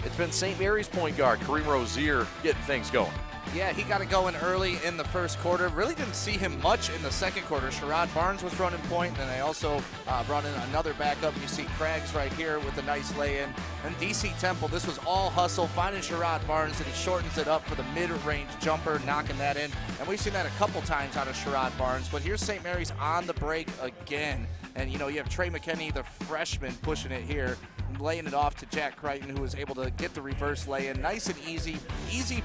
It's been St. Mary's point guard, Kareem Rozier, getting things going. Yeah, he got it going early in the first quarter. Really didn't see him much in the second quarter. Sherrod Barnes was running point, and then they also brought in another backup. You see Craggs right here with a nice lay-in. And DC Temple, this was all hustle, finding Sherrod Barnes, and he shortens it up for the mid-range jumper, knocking that in. And we've seen that a couple times out of Sherrod Barnes. But here's St. Mary's on the break again. And, you know, you have Trey McKinney, the freshman, pushing it here, laying it off to Jack Crichton, who was able to get the reverse lay-in. Nice and easy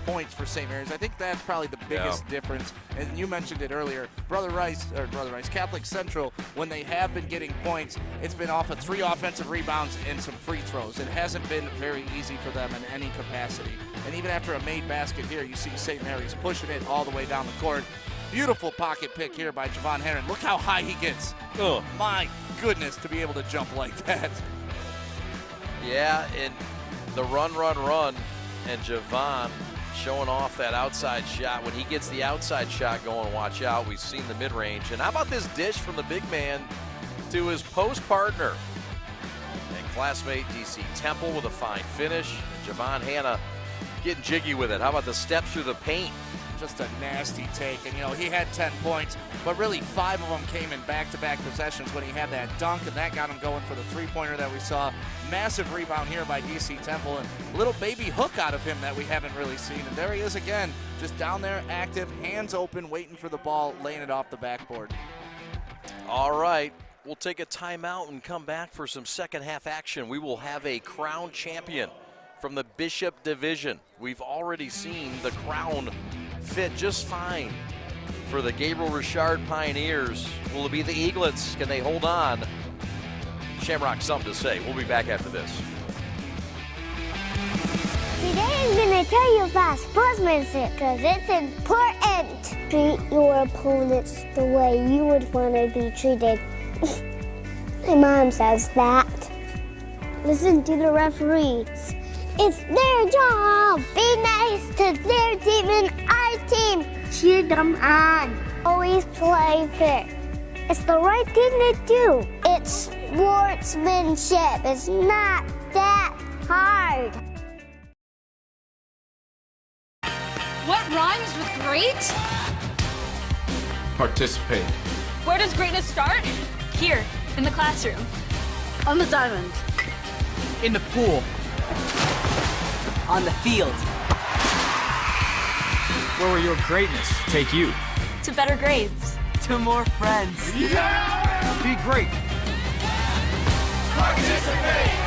points for St. Mary's. I think that's probably the biggest difference. And you mentioned it earlier. Catholic Central, when they have been getting points, it's been off of 3 offensive rebounds and some free throws. It hasn't been very easy for them in any capacity. And even after a made basket here, you see St. Mary's pushing it all the way down the court. Beautiful pocket pick here by Javon Heron. Look how high he gets. Oh, my goodness, to be able to jump like that. Yeah, and the run, and Javon showing off that outside shot. When he gets the outside shot going, watch out. We've seen the mid-range. And how about this dish from the big man to his post partner? And classmate DC Temple with a fine finish. And Javon Hanna getting jiggy with it. How about the steps through the paint? Just a nasty take, and you know, he had 10 points, but really 5 of them came in back-to-back possessions when he had that dunk, and that got him going for the three-pointer that we saw. Massive rebound here by DC Temple, and a little baby hook out of him that we haven't really seen. And there he is again, just down there, active, hands open, waiting for the ball, laying it off the backboard. All right, we'll take a timeout and come back for some second half action. We will have a crown champion from the Bishop Division. We've already seen the crown fit just fine for the Gabriel Richard Pioneers. Will it be the Eaglets? Can they hold on? Shamrock, something to say. We'll be back after this. Today I'm going to tell you about sportsmanship because it's important. Treat your opponents the way you would want to be treated. My mom says that. Listen to the referees. It's their job. Be nice to their team and our team. Cheer them on. Always play fair. It's the right thing to do. It's sportsmanship. It's not that hard. What rhymes with great? Participate. Where does greatness start? Here, in the classroom. On the diamond. In the pool. On the field. Where will your greatness take you? To better grades. To more friends. Yeah! Be great. Participate!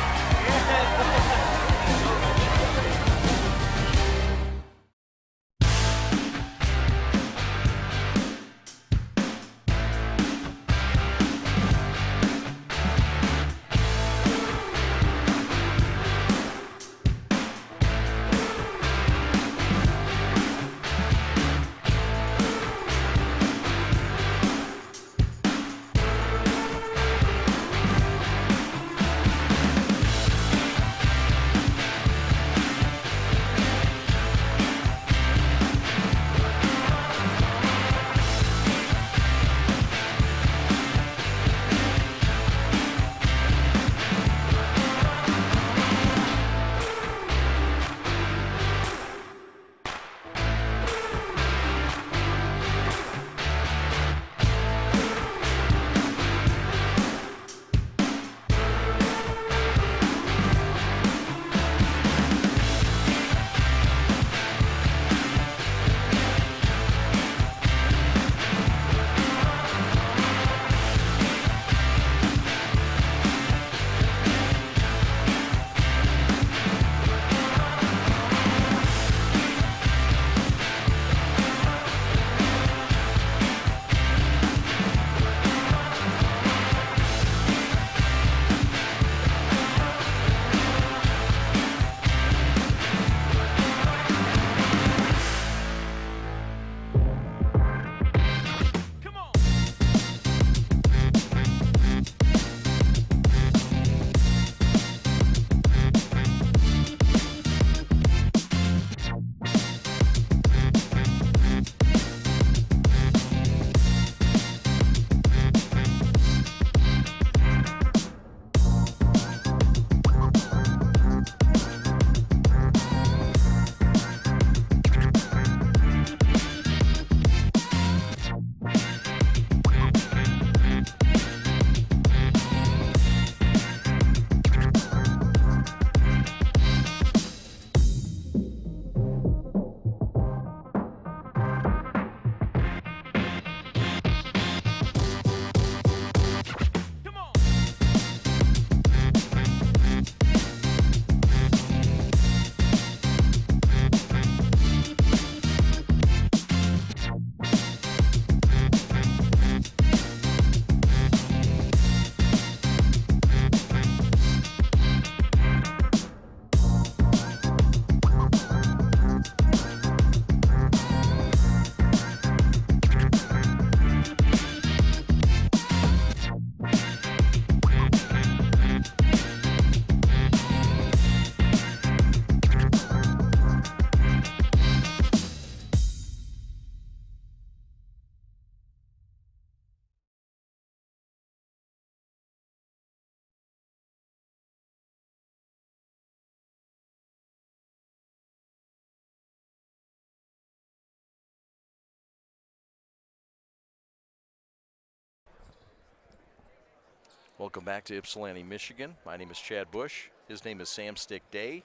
Welcome back to Ypsilanti, Michigan. My name is Chad Bush. His name is Sam Stick Day.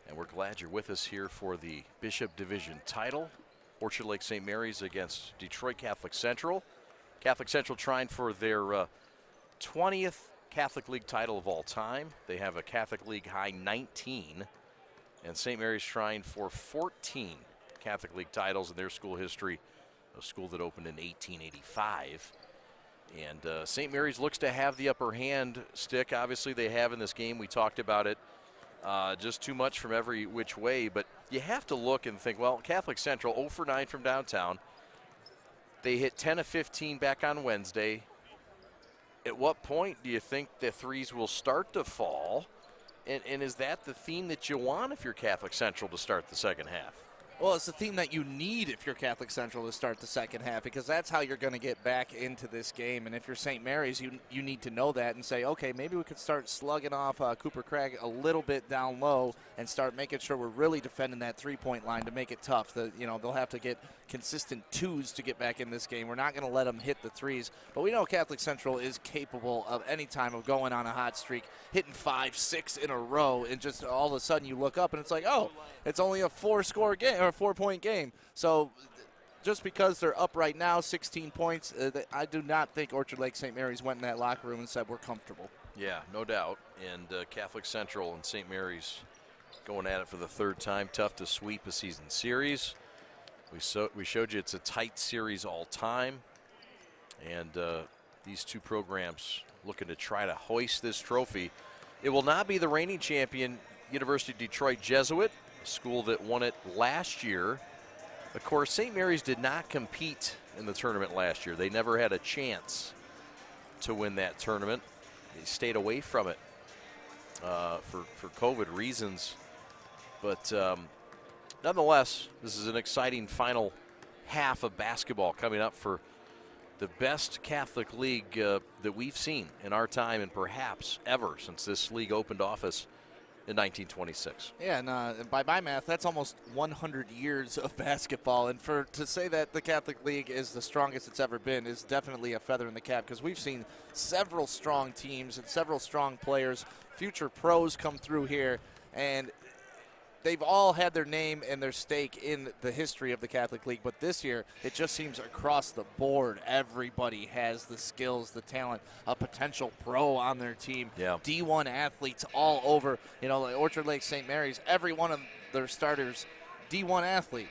And we're glad you're with us here for the Bishop Division title. Orchard Lake St. Mary's against Detroit Catholic Central. Catholic Central trying for their 20th Catholic League title of all time. They have a Catholic League high 19. And St. Mary's trying for 14 Catholic League titles in their school history, a school that opened in 1885. And St. Mary's looks to have the upper hand, Stick. Obviously, they have in this game. We talked about it. Just too much from every which way. But you have to look and think, well, Catholic Central 0 for 9 from downtown. They hit 10 of 15 back on Wednesday. At what point do you think the threes will start to fall? And is that the theme that you want if you're Catholic Central to start the second half? Well, it's the theme that you need if you're Catholic Central to start the second half, because that's how you're going to get back into this game. And if you're St. Mary's, you need to know that and say, okay, maybe we could start slugging off Cooper Craig a little bit down low and start making sure we're really defending that three-point line to make it tough. They'll have to get consistent twos to get back in this game. We're not going to let them hit the threes. But we know Catholic Central is capable of any time of going on a hot streak, hitting 5, 6 in a row, and just all of a sudden you look up and it's like, oh, it's only a 4-score game or a 4-point game. So just because they're up right now, 16 points, I do not think Orchard Lake St. Mary's went in that locker room and said we're comfortable. Yeah, no doubt. And Catholic Central and St. Mary's going at it for the third time. Tough to sweep a season series. We showed you it's a tight series all time. And these two programs looking to try to hoist this trophy. It will not be the reigning champion, University of Detroit Jesuit, a school that won it last year. Of course, St. Mary's did not compete in the tournament last year. They never had a chance to win that tournament. They stayed away from it for COVID reasons. But nonetheless, this is an exciting final half of basketball coming up for the best Catholic league that we've seen in our time and perhaps ever since this league opened office in 1926. Yeah, and by my math, that's almost 100 years of basketball. And to say that the Catholic League is the strongest it's ever been is definitely a feather in the cap, because we've seen several strong teams and several strong players, future pros come through here, and they've all had their name and their stake in the history of the Catholic League. But this year, it just seems across the board, everybody has the skills, the talent, a potential pro on their team. Yeah. D1 athletes all over. Like Orchard Lake St. Mary's, every one of their starters, D1 athlete.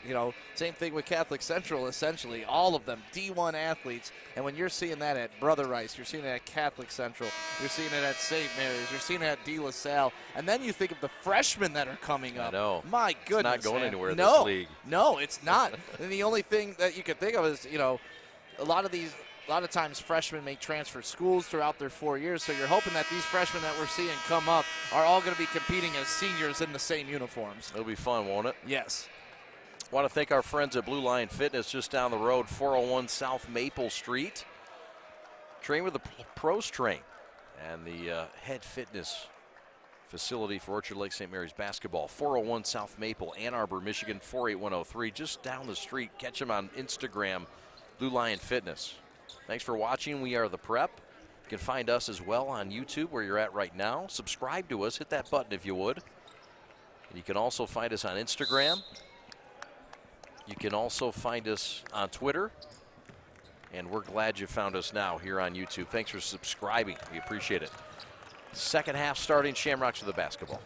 Same thing with Catholic Central, essentially. All of them, D1 athletes. And when you're seeing that at Brother Rice, you're seeing it at Catholic Central, you're seeing it at St. Mary's, you're seeing it at De La Salle, and then you think of the freshmen that are coming up. I know. My goodness. It's not going anywhere no, this league. No, it's not. And the only thing that you could think of is, a lot of times freshmen may transfer schools throughout their 4 years, so you're hoping that these freshmen that we're seeing come up are all going to be competing as seniors in the same uniforms. It'll be fun, won't it? Yes. I want to thank our friends at Blue Lion Fitness just down the road, 401 South Maple Street. Train with the pros train, and the head fitness facility for Orchard Lake St. Mary's basketball, 401 South Maple, Ann Arbor, Michigan, 48103, just down the street. Catch them on Instagram, Blue Lion Fitness. Thanks for watching. We are the Prep. You can find us as well on YouTube where you're at right now. Subscribe to us. Hit that button if you would. And you can also find us on Instagram. You can also find us on Twitter. And we're glad you found us now here on YouTube. Thanks for subscribing. We appreciate it. Second half starting, Shamrocks with the basketball.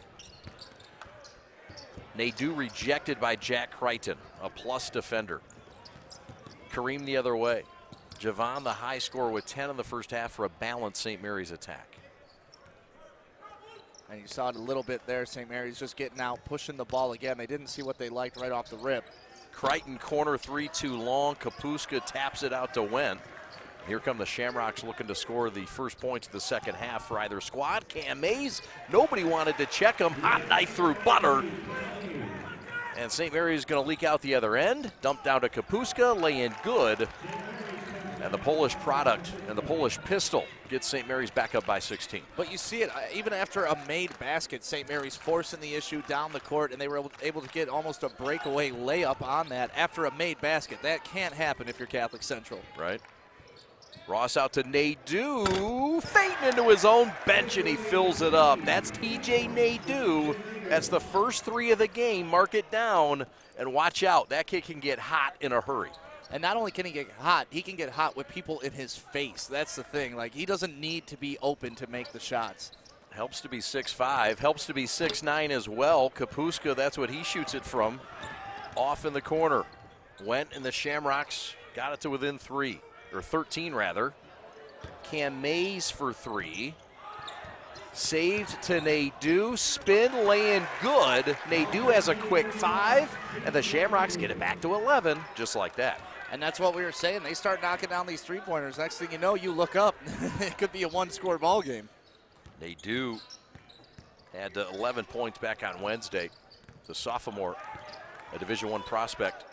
Nadeau rejected by Jack Crichton, a plus defender. Kareem the other way. Javon, the high scorer, with 10 in the first half for a balanced St. Mary's attack. And you saw it a little bit there. St. Mary's just getting out, pushing the ball again. They didn't see what they liked right off the rip. Crichton corner three too long. Kapuska taps it out to Wendt. Here come the Shamrocks looking to score the first points of the second half for either squad. Cam Mays, nobody wanted to check him. Hot knife through butter. And St. Mary's is going to leak out the other end. Dump down to Kapuska, lay in good. And the Polish product and the Polish pistol gets St. Mary's back up by 16. But you see it, even after a made basket, St. Mary's forcing the issue down the court, and they were able to get almost a breakaway layup on that after a made basket. That can't happen if you're Catholic Central. Right. Ross out to Nadeau, fading into his own bench, and he fills it up. That's TJ Nadeau. That's the first 3 of the game. Mark it down, and watch out. That kid can get hot in a hurry. And not only can he get hot, he can get hot with people in his face. That's the thing. Like, he doesn't need to be open to make the shots. Helps to be 6'5", helps to be 6'9" as well. Kapuska, that's what he shoots it from. Off in the corner. Went, and the Shamrocks got it to within 3. Or 13 rather. Cam Mays for 3. Saved to Nadeau. Spin, laying good. Nadeau has a quick 5, and the Shamrocks get it back to 11, just like that. And that's what we were saying. They start knocking down these three-pointers. Next thing you know, you look up. It could be a one-score ball game. Nadeau had 11 points back on Wednesday. The sophomore, a Division I prospect.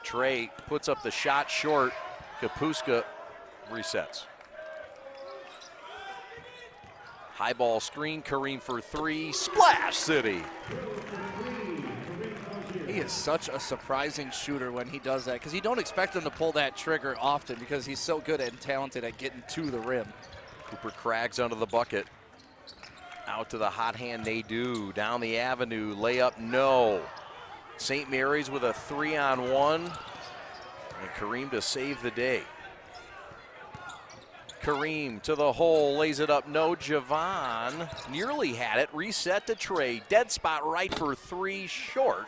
Trey puts up the shot short. Kapuska resets. High ball screen, Kareem for 3, Splash City. He is such a surprising shooter when he does that, because you don't expect him to pull that trigger often because he's so good and talented at getting to the rim. Cooper Craggs under the bucket. Out to the hot hand Nadeau, down the avenue, layup no. St. Mary's with a 3-on-1. And Kareem to save the day. Kareem to the hole, lays it up, no. Javon nearly had it, reset to Trey. Dead spot right for 3, short.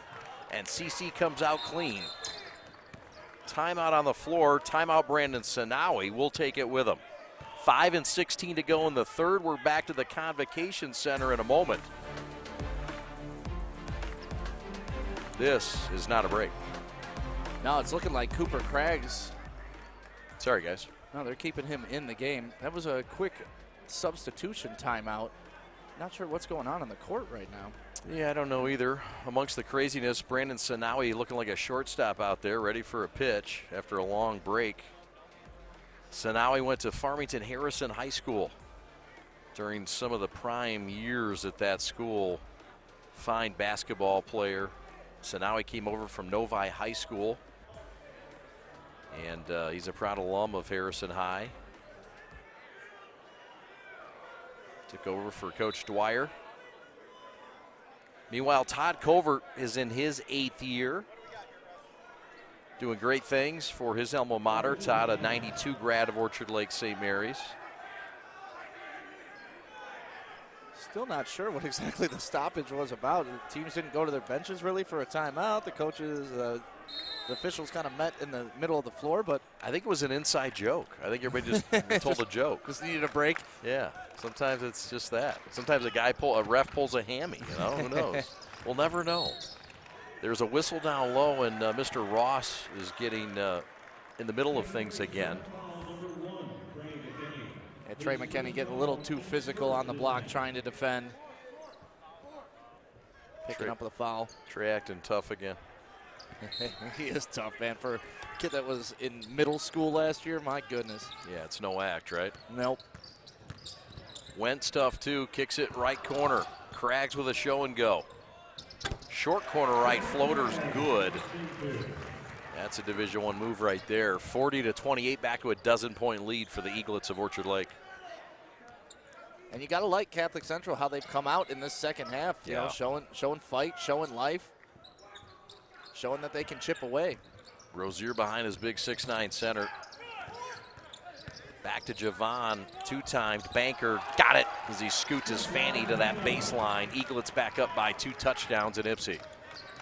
And CC comes out clean. Timeout on the floor, timeout Brandon Sanawi. We'll take it with him. 5:16 to go in the third. We're back to the Convocation Center in a moment. This is not a break. No, it's looking like Cooper Craggs. Sorry, guys. No, they're keeping him in the game. That was a quick substitution timeout. Not sure what's going on the court right now. Yeah, I don't know either. Amongst the craziness, Brandon Sanawi looking like a shortstop out there, ready for a pitch after a long break. Sanawi went to Farmington Harrison High School during some of the prime years at that school. Fine basketball player. Sanawi came over from Novi High School, and he's a proud alum of Harrison High. Took over for Coach Dwyer. Meanwhile, Todd Covert is in his 8th year, doing great things for his alma mater. Todd, a 92 grad of Orchard Lake St. Mary's. Still not sure what exactly the stoppage was about. The teams didn't go to their benches really for a timeout. The coaches, the officials kind of met in the middle of the floor, but I think it was an inside joke. I think everybody just told a joke. Just needed a break. Yeah, sometimes it's just that. Sometimes a ref pulls a hammy, you know, who knows? We'll never know. There's a whistle down low, and Mr. Ross is getting in the middle of things again. Trey McKinney getting a little too physical on the block, trying to defend. Picking up the foul. Trey acting tough again. He is tough, man. For a kid that was in middle school last year, my goodness. Yeah, it's no act, right? Nope. Wentz tough too, kicks it right corner. Craggs with a show and go. Short corner right, floater's good. That's a Division I move right there. 40-28, back to a dozen-point lead for the Eaglets of Orchard Lake. And you got to like Catholic Central, how they've come out in this second half, you know, showing fight, showing life, showing that they can chip away. Rozier behind his big 6'9" center. Back to Javon, 2-timed, Banker got it as he scoots his fanny to that baseline. Eaglets back up by 2 touchdowns in Ipsy.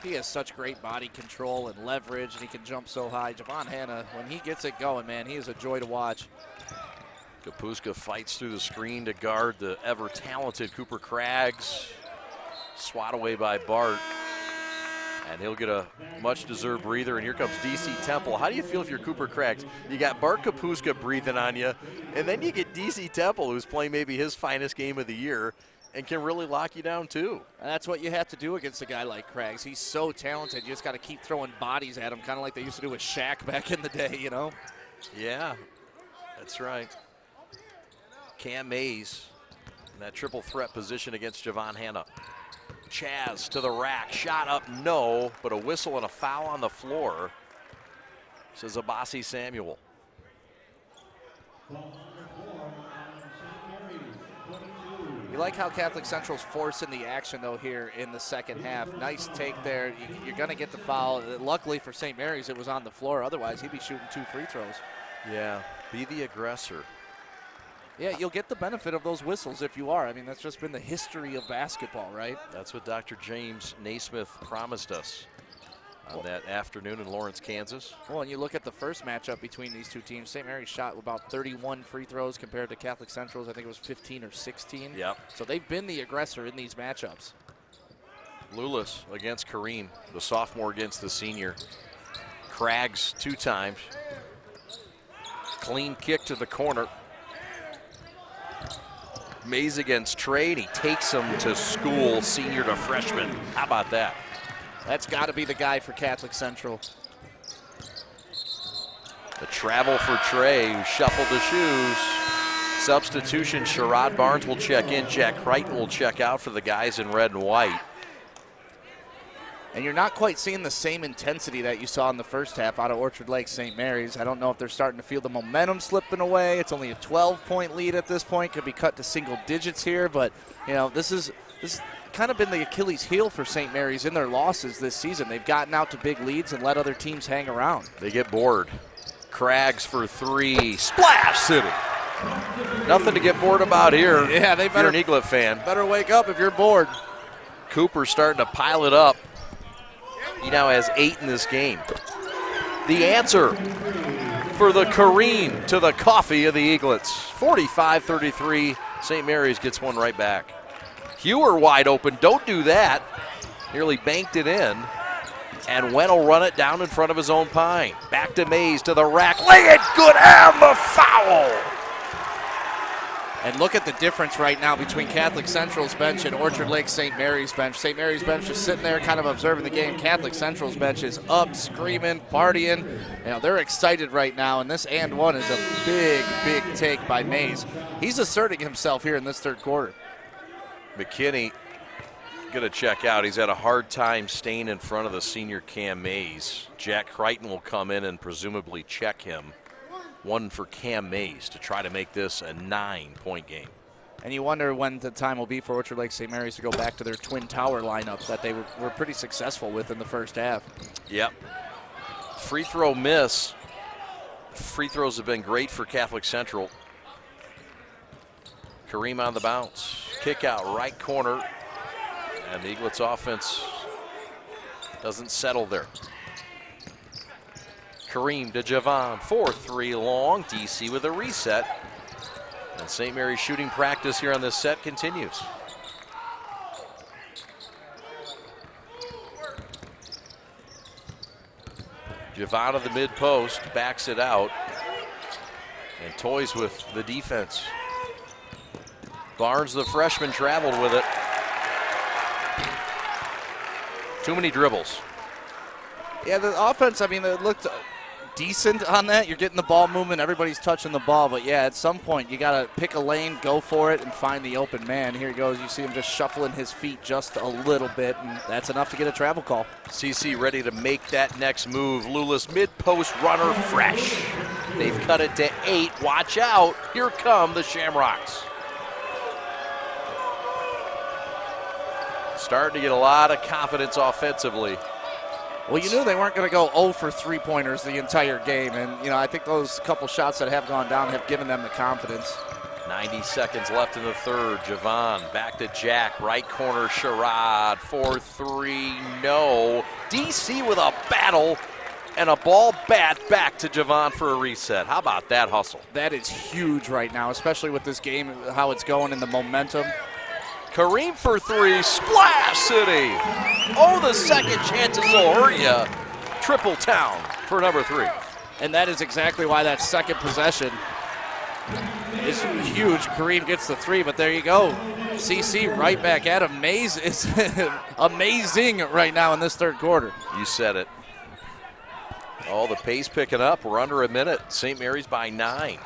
He has such great body control and leverage, and he can jump so high. Javon Hanna, when he gets it going, man, he is a joy to watch. Kapuska fights through the screen to guard the ever-talented Cooper Craggs. Swat away by Bart. And he'll get a much-deserved breather, and here comes DC Temple. How do you feel if you're Cooper Craggs? You got Bart Kapuska breathing on you, and then you get DC Temple, who's playing maybe his finest game of the year, and can really lock you down too. And that's what you have to do against a guy like Craggs. He's so talented. You just got to keep throwing bodies at him, kind of like they used to do with Shaq back in the day, you know? Yeah, that's right. Cam Mays in that triple threat position against Javon Hanna. Chaz to the rack, shot up, no, but a whistle and a foul on the floor, says Abasi Samuel. You like how Catholic Central's forcing the action, though, here in the second half. Nice take there. You're going to get the foul. Luckily for St. Mary's, it was on the floor. Otherwise, he'd be shooting 2 free throws. Yeah, be the aggressor. Yeah, you'll get the benefit of those whistles if you are. I mean, that's just been the history of basketball, right? That's what Dr. James Naismith promised us on that afternoon in Lawrence, Kansas. Well, and you look at the first matchup between these two teams. St. Mary's shot about 31 free throws compared to Catholic Central's. I think it was 15 or 16. Yep. So they've been the aggressor in these matchups. Lulis against Kareem, the sophomore against the senior. Craggs 2 times. Clean kick to the corner. Mays against Trey, and he takes him to school, senior to freshman. How about that? That's got to be the guy for Catholic Central. The travel for Trey, who shuffled the shoes. Substitution, Sherrod Barnes will check in. Jack Crichton will check out for the guys in red and white. And you're not quite seeing the same intensity that you saw in the first half out of Orchard Lake St. Mary's. I don't know if they're starting to feel the momentum slipping away. It's only a 12-point lead at this point. Could be cut to single digits here, but you know, this is kind of been the Achilles heel for St. Mary's in their losses this season. They've gotten out to big leads and let other teams hang around. They get bored. Craggs for 3. Splash City. Nothing to get bored about here. Yeah, they better. If you're an Eaglet fan. Better wake up if you're bored. Cooper's starting to pile it up. He now has 8 in this game. The answer for the Kareem to the coffee of the Eaglets. 45-33. St. Mary's gets one right back. Hewer wide open. Don't do that. Nearly banked it in. And Wen will run it down in front of his own pine. Back to Mays to the rack. Lay it good and the foul. And look at the difference right now between Catholic Central's bench and Orchard Lake St. Mary's bench. St. Mary's bench is sitting there kind of observing the game. Catholic Central's bench is up, screaming, partying. You know, they're excited right now, and this and one is a big, big take by Mays. He's asserting himself here in this third quarter. McKinney going to check out. He's had a hard time staying in front of the senior Cam Mays. Jack Crichton will come in and presumably check him. One for Cam Mays to try to make this a 9-point game. And you wonder when the time will be for Orchard Lake St. Mary's to go back to their Twin Tower lineup that they were pretty successful with in the first half. Yep. Free throw miss. Free throws have been great for Catholic Central. Kareem on the bounce. Kick out right corner. And the Eaglets offense doesn't settle there. Kareem to Javon, 4-3 long. DC with a reset. And St. Mary's shooting practice here on this set continues. Javon of the mid post backs it out and toys with the defense. Barnes, the freshman, traveled with it. Too many dribbles. Yeah, the offense, I mean, it looked decent on that. You're getting the ball movement. Everybody's touching the ball. But, yeah, at some point, you got to pick a lane, go for it, and find the open man. Here he goes. You see him just shuffling his feet just a little bit, and that's enough to get a travel call. CC ready to make that next move. Lulis mid-post runner fresh. They've cut it to 8. Watch out. Here come the Shamrocks. Starting to get a lot of confidence offensively. Well, you knew they weren't going to go 0 for three-pointers the entire game. And, you know, I think those couple shots that have gone down have given them the confidence. 90 seconds left in the third. Javon back to Jack. Right corner, Sherrod. 4-3, no. DC with a battle and a ball bat back to Javon for a reset. How about that hustle? That is huge right now, especially with this game, how it's going and the momentum. Kareem for 3, Splash City. Oh, the second chances will hurt you. Triple town for number 3. And that is exactly why that second possession is huge. Kareem gets the 3, but there you go. CC right back at him. Mays is amazing right now in this third quarter. You said it. Oh, the pace picking up. We're under a minute. St. Mary's by 9.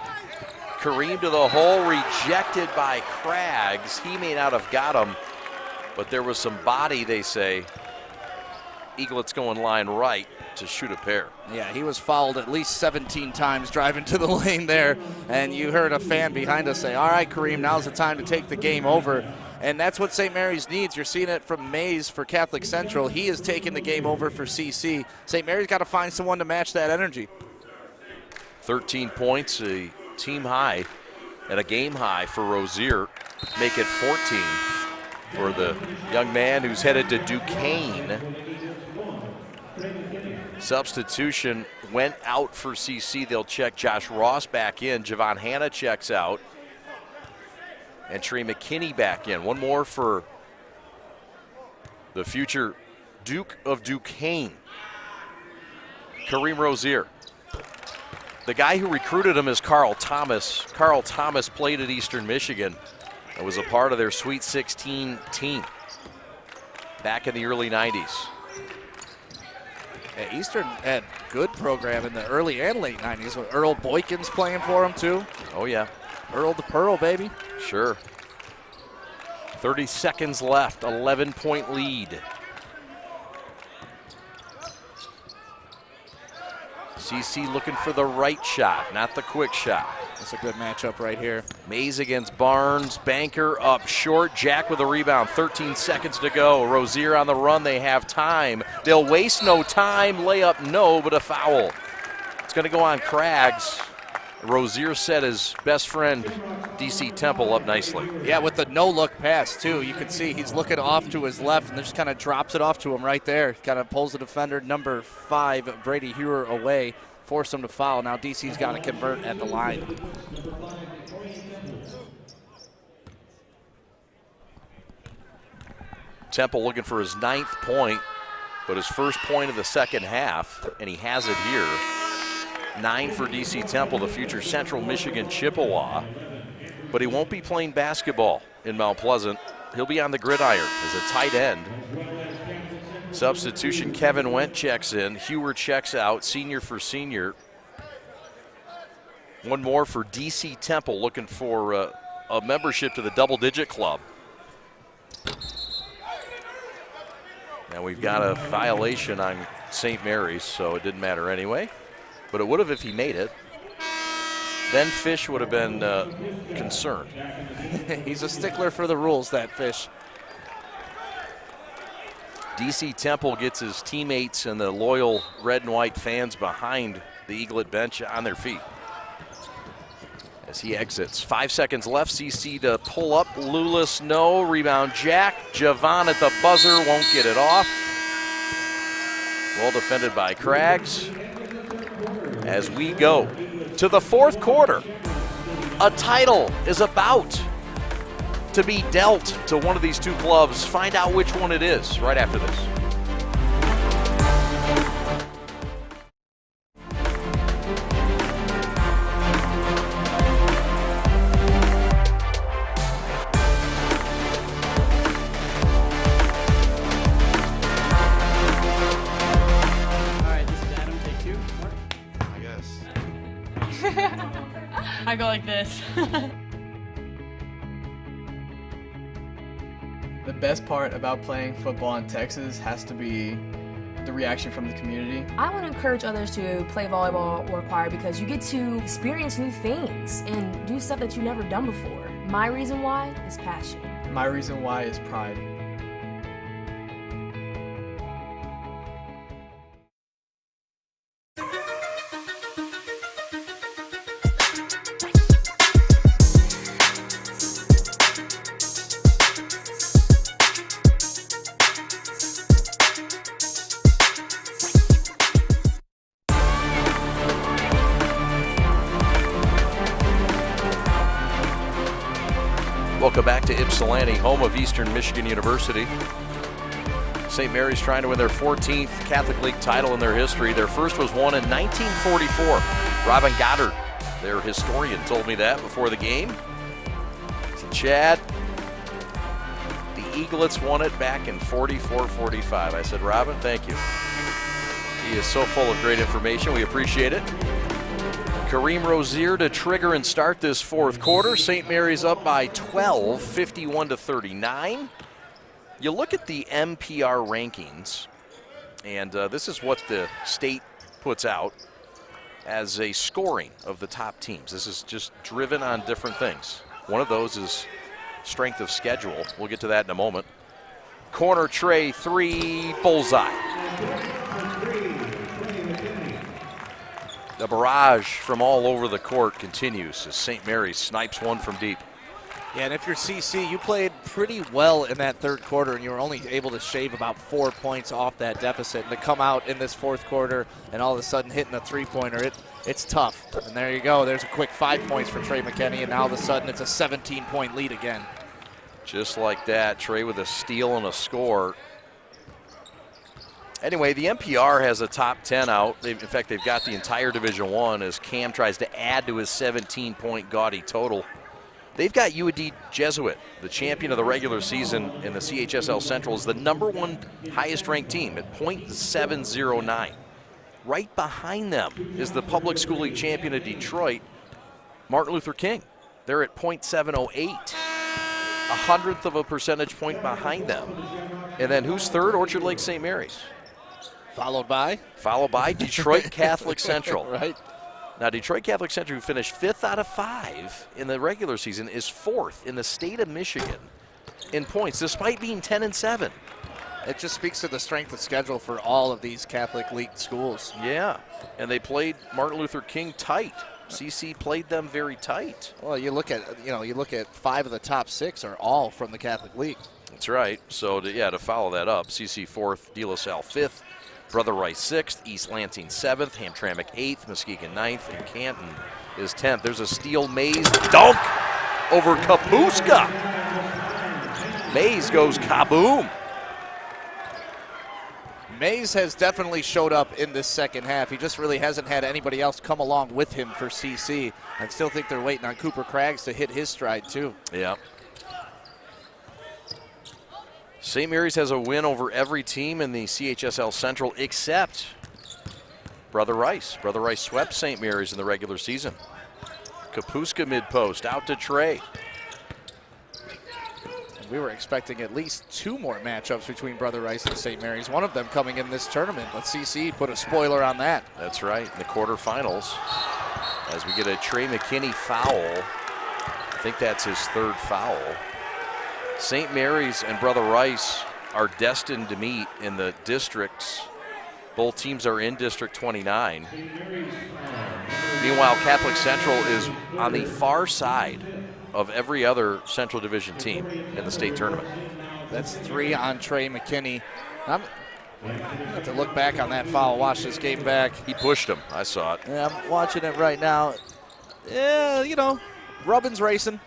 Kareem to the hole, rejected by Craggs. He may not have got him, but there was some body, they say. Eaglets going line right to shoot a pair. Yeah, he was fouled at least 17 times driving to the lane there, and you heard a fan behind us say, all right, Kareem, now's the time to take the game over. And that's what St. Mary's needs. You're seeing it from Mays for Catholic Central. He is taking the game over for CC. St. Mary's got to find someone to match that energy. 13 points, a team high and a game high for Rozier. Make it 14 for the young man who's headed to Duquesne. Substitution went out for CC. They'll check Josh Ross back in. Javon Hanna checks out. And Trey McKinney back in. One more for the future Duke of Duquesne, Kareem Rozier. The guy who recruited him is Carl Thomas. Carl Thomas played at Eastern Michigan and was a part of their Sweet 16 team back in the early 90s. Yeah, Eastern had good program in the early and late 90s with Earl Boykins playing for him too. Oh yeah. Earl the Pearl, baby. Sure. 30 seconds left, 11-point lead. CC looking for the right shot, not the quick shot. That's a good matchup right here. Mays against Barnes. Banker up short. Jack with a rebound. 13 seconds to go. Rozier on the run. They have time. They'll waste no time. Layup, no, but a foul. It's going to go on Craggs. Rozier set his best friend, DC Temple, up nicely. Yeah, with the no-look pass, too. You can see he's looking off to his left and just kind of drops it off to him right there. Kind of pulls the defender, number 5, Brady Hewer, away, force him to foul. Now DC's got to convert at the line. Temple looking for his 9th point, but his first point of the second half, and he has it here. 9 for DC Temple, the future Central Michigan Chippewa. But he won't be playing basketball in Mount Pleasant. He'll be on the gridiron as a tight end. Substitution, Kevin Wendt checks in. Hewer checks out, senior for senior. One more for DC Temple, looking for a membership to the double-digit club. And we've got a violation on St. Mary's, so it didn't matter anyway. But it would have if he made it. Then Fish would have been concerned. He's a stickler for the rules, that Fish. DC Temple gets his teammates and the loyal red and white fans behind the Eaglet bench on their feet as he exits. 5 seconds left. CC to pull up. Lulis, no. Rebound, Jack. Javon at the buzzer, won't get it off. Well defended by Craggs. As we go to the fourth quarter, a title is about to be dealt to one of these two clubs. Find out which one it is right after this. I go like this. The best part about playing football in Texas has to be the reaction from the community. I want to encourage others to play volleyball or choir because you get to experience new things and do stuff that you've never done before. My reason why is passion. My reason why is pride. Welcome back to Ypsilanti, home of Eastern Michigan University. St. Mary's trying to win their 14th Catholic League title in their history. Their first was won in 1944. Robin Goddard, their historian, told me that before the game. So Chad, the Eaglets won it back in 44-45. I said, Robin, thank you. He is so full of great information. We appreciate it. Kareem Rozier to trigger and start this fourth quarter. St. Mary's up by 12, 51-39. You look at the MPR rankings, And this is what the state puts out as a scoring of the top teams. This is just driven on different things. One of those is strength of schedule. We'll get to that in a moment. Corner Trey, 3, bullseye. The barrage from all over the court continues as St. Mary's snipes one from deep. Yeah, and if you're CC, you played pretty well in that third quarter, and you were only able to shave about 4 points off that deficit. And to come out in this fourth quarter and all of a sudden hitting a three-pointer, it's tough. And there you go. There's a quick 5 points for Trey McKinney, and now all of a sudden it's a 17-point lead again. Just like that, Trey with a steal and a score. Anyway, the NPR has a top 10 out. In fact, they've got the entire Division I as Cam tries to add to his 17-point gaudy total. They've got UAD Jesuit, the champion of the regular season in the CHSL Central, is the #1 highest-ranked team at .709. Right behind them is the public school league champion of Detroit, Martin Luther King. They're at .708, 100th of a percentage point behind them. And then who's third? Orchard Lake St. Mary's. Followed by Detroit Catholic Central. Right. Now, Detroit Catholic Central, who finished 5th out of 5 in the regular season, is 4th in the state of Michigan in points, despite being 10-7. It just speaks to the strength of schedule for all of these Catholic League schools. Yeah, and they played Martin Luther King tight. CC played them very tight. Well, you look at 5 of the top 6 are all from the Catholic League. That's right. So, to follow that up, CC 4th, De La Salle 5th, Brother Rice 6th, East Lansing 7th, Hamtramck 8th, Muskegon 9th, and Canton is 10th. There's a Steel Mays dunk over Kapuska. Mays goes kaboom. Mays has definitely showed up in this second half. He just really hasn't had anybody else come along with him for CC. I still think they're waiting on Cooper Craggs to hit his stride too. Yeah. St. Mary's has a win over every team in the CHSL Central except Brother Rice. Brother Rice swept St. Mary's in the regular season. Kapuska mid-post, out to Trey. And we were expecting at least 2 more matchups between Brother Rice and St. Mary's, one of them coming in this tournament, but CC put a spoiler on that. That's right, in the quarterfinals, as we get a Trey McKinney foul. I think that's his 3rd foul. St. Mary's and Brother Rice are destined to meet in the districts. Both teams are in District 29. Meanwhile, Catholic Central is on the far side of every other Central Division team in the state tournament. That's 3 on Trey McKinney. I'm going to have to look back on that foul, watch this game back. He pushed him. I saw it. Yeah, I'm watching it right now. Yeah, Rubbin's racing.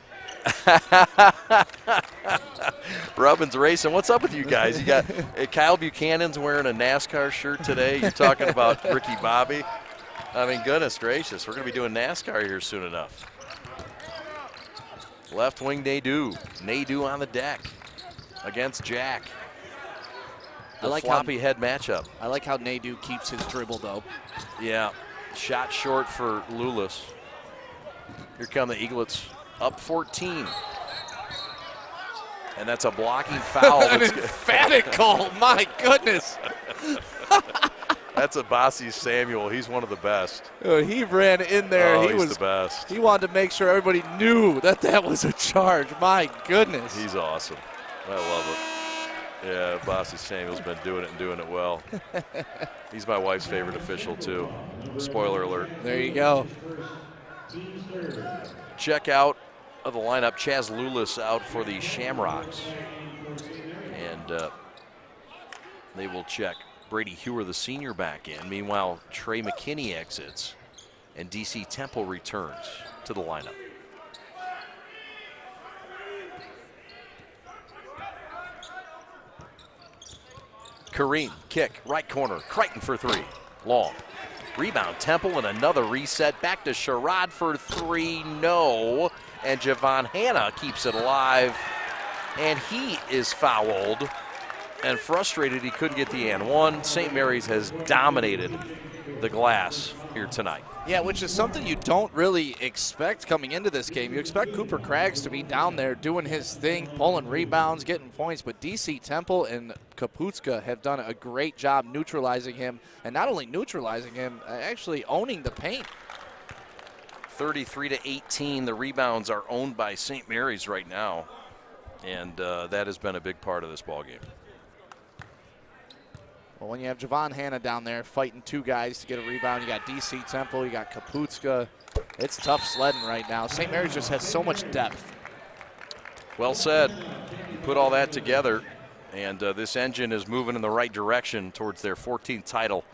Rubbin's racing. What's up with you guys? You got Kyle Buchanan's wearing a NASCAR shirt today. You're talking about Ricky Bobby. I mean, goodness gracious, we're going to be doing NASCAR here soon enough. Left wing Nadeau. Nadeau on the deck against Jack. The floppy head matchup. I like how Nadeau keeps his dribble, though. Yeah, shot short for Lulis. Here come the Eaglets. Up 14. And that's a blocking foul. An emphatic call, my goodness. That's a Bossy Samuel. He's one of the best. He ran in there. Oh, he was the best. He wanted to make sure everybody knew that was a charge. My goodness. He's awesome. I love it. Yeah, Bossy Samuel's been doing it and doing it well. He's my wife's favorite official, too. Spoiler alert. There you go. Check out of the lineup, Chaz Lulis out for the Shamrocks. And they will check Brady Hewer, the senior, back in. Meanwhile, Trey McKinney exits, and DC Temple returns to the lineup. Kareem, kick, right corner, Crichton for 3, long. Rebound, Temple, and another reset. Back to Sherrod for 3, no. And Javon Hanna keeps it alive, and he is fouled. And frustrated he couldn't get the and one. St. Mary's has dominated the glass here tonight. Yeah, which is something you don't really expect coming into this game. You expect Cooper Craggs to be down there doing his thing, pulling rebounds, getting points, but DC Temple and Kaputska have done a great job neutralizing him, and not only neutralizing him, actually owning the paint. 33-18, the rebounds are owned by St. Mary's right now, and that has been a big part of this ballgame. Well, when you have Javon Hanna down there fighting two guys to get a rebound, you got DC Temple, you got Kaputska. It's tough sledding right now. St. Mary's just has so much depth. Well said. You put all that together, and this engine is moving in the right direction towards their 14th title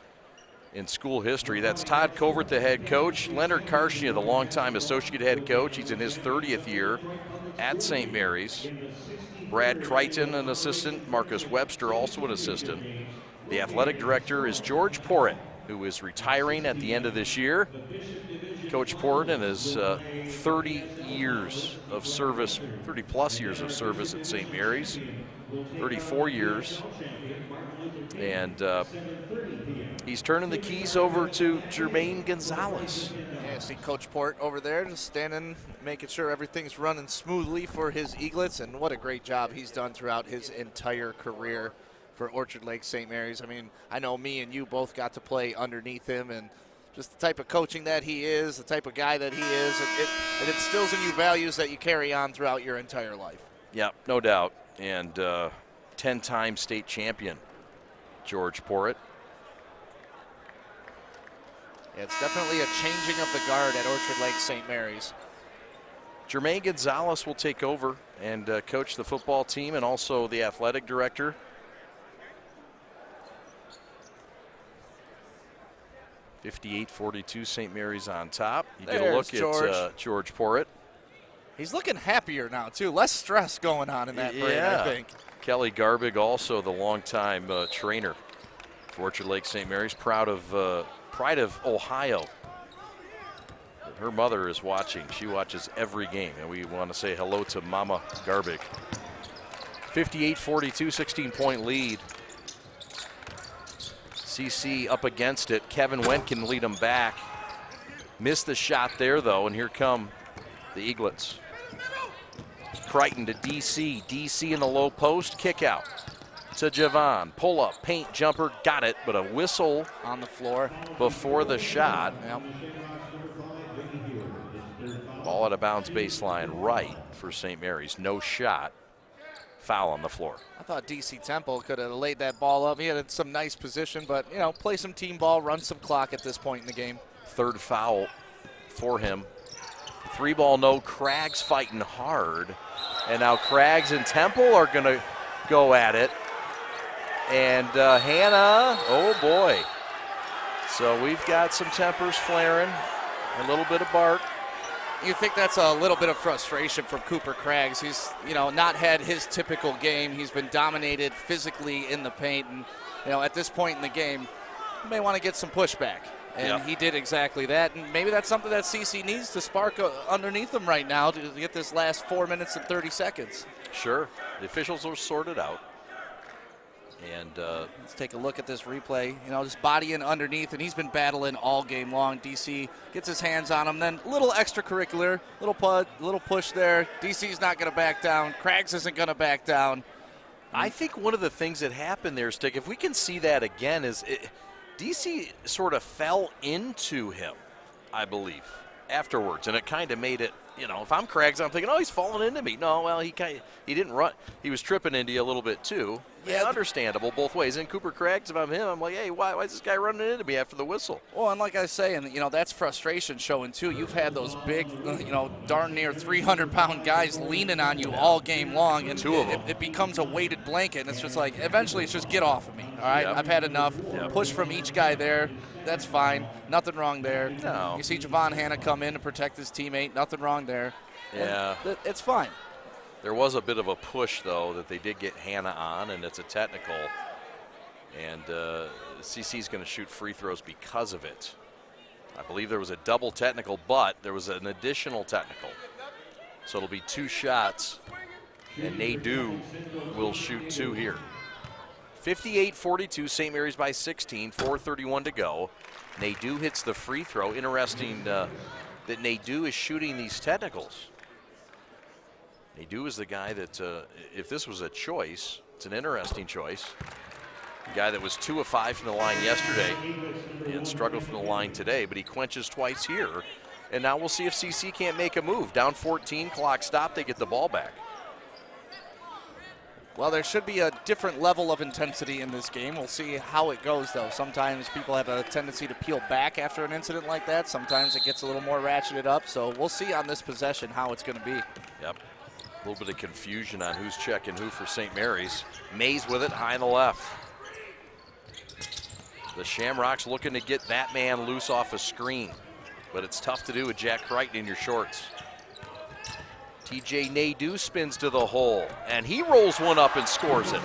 in school history. That's Todd Covert, the head coach. Leonard Karshia, the longtime associate head coach. He's in his 30th year at St. Mary's. Brad Crichton, an assistant. Marcus Webster, also an assistant. The athletic director is George Porritt, who is retiring at the end of this year. Coach Porritt in his 30 years of service, 30-plus years of service at St. Mary's, 34 years. And he's turning the keys over to Jermaine Gonzalez. Yeah, see Coach Port over there just standing, making sure everything's running smoothly for his Eaglets, and what a great job he's done throughout his entire career for Orchard Lake St. Mary's. I mean, I know me and you both got to play underneath him, and just the type of coaching that he is, the type of guy that he is, it instills in you values that you carry on throughout your entire life. Yeah, no doubt. And 10-time state champion, George Porritt. Yeah, it's definitely a changing of the guard at Orchard Lake St. Mary's. Jermaine Gonzalez will take over and coach the football team and also the athletic director. 58-42, St. Mary's on top. You get a look at George Porritt. He's looking happier now, too. Less stress going on in that brain, I think. Kelly Garbig, also the longtime trainer for Orchard Lake St. Mary's. Pride of Ohio. Her mother is watching. She watches every game, and we want to say hello to Mama Garbig. 58-42, 16-point lead. CC up against it. Kevin Wendt can lead them back. Missed the shot there, though, and here come the Eaglets. Crichton to DC. DC in the low post. Kick out to Javon. Pull up, paint jumper, got it, but a whistle on the floor before the shot. Yep. Ball out of bounds baseline right for St. Mary's. No shot. Foul on the floor. I thought DC Temple could have laid that ball up. He had some nice position, but, you know, play some team ball, run some clock at this point in the game. Third foul for him. 3-ball no. Craggs fighting hard. And now Craggs and Temple are going to go at it. And Hanna, oh boy. So we've got some tempers flaring, a little bit of bark. You think that's a little bit of frustration from Cooper Craggs. He's, you know, not had his typical game. He's been dominated physically in the paint. And, you know, at this point in the game, you may want to get some pushback. And he did exactly that. And maybe that's something that CC needs to spark underneath him right now to get this last 4 minutes and 30 seconds. Sure. The officials will sort it out. And let's take a look at this replay. You know, just bodying underneath, and he's been battling all game long. DC gets his hands on him, then a little extracurricular, little push there. DC's not going to back down. Craggs isn't going to back down. I think one of the things that happened there, Stick, if we can see that again, is DC sort of fell into him, I believe, afterwards, and it kind of made it. You know, if I'm Craggs, I'm thinking, oh, he's falling into me. No, well, he didn't run. He was tripping into you a little bit too. Yeah, understandable both ways. And Cooper Craggs, if I'm him, I'm like, hey, why is this guy running into me after the whistle? Well, and like I say, and you know, that's frustration showing too. You've had those big, you know, darn near 300-pound guys leaning on you all game long, and two of them. It becomes a weighted blanket, and it's just like, eventually, it's just get off of me. All right, I've had enough. Push from each guy there. That's fine. Nothing wrong there. No. You see Javon Hanna come in to protect his teammate. Nothing wrong there. Yeah. And it's fine. There was a bit of a push, though, that they did get Hanna on, and it's a technical. And CC's going to shoot free throws because of it. I believe there was a double technical, but there was an additional technical. So it'll be 2 shots, and Nadeau will shoot 2 here. 58-42, St. Mary's by 16, 4:31 to go. Nadeau hits the free throw. Interesting that Nadeau is shooting these technicals. Nadeau is the guy that, if this was a choice, it's an interesting choice. The guy that was 2 of 5 from the line yesterday and struggled from the line today, but he quenches twice here. And now we'll see if CC can't make a move. Down 14, clock stop, they get the ball back. Well, there should be a different level of intensity in this game. We'll see how it goes, though. Sometimes people have a tendency to peel back after an incident like that. Sometimes it gets a little more ratcheted up. So we'll see on this possession how it's going to be. Yep. A little bit of confusion on who's checking who for St. Mary's. Mays with it, high on the left. The Shamrocks looking to get that man loose off a screen, but it's tough to do with Jack Crichton in your shorts. TJ Nadeau spins to the hole, and he rolls one up and scores it.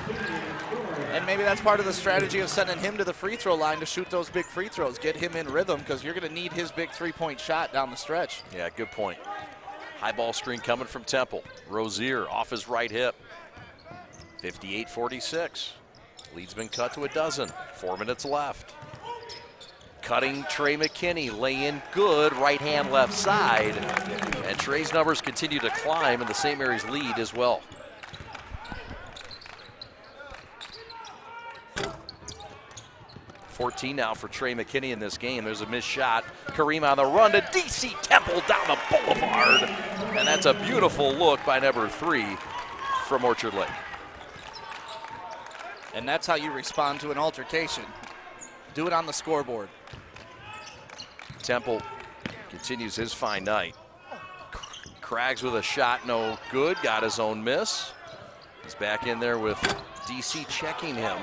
And maybe that's part of the strategy of sending him to the free throw line to shoot those big free throws, get him in rhythm, because you're going to need his big three-point shot down the stretch. Yeah, good point. High ball screen coming from Temple. Rozier off his right hip. 58-46. Lead's been cut to a dozen. 4 minutes left. Cutting Trey McKinney, lay in good, right hand, left side. And Trey's numbers continue to climb, and the St. Mary's lead as well. $14 now for Trey McKinney in this game. There's a missed shot. Kareem on the run to DC Temple down the boulevard. And that's a beautiful look by number 3 from Orchard Lake. And that's how you respond to an altercation. Do it on the scoreboard. Temple continues his fine night. Craggs with a shot, no good. Got his own miss. He's back in there with DC checking him.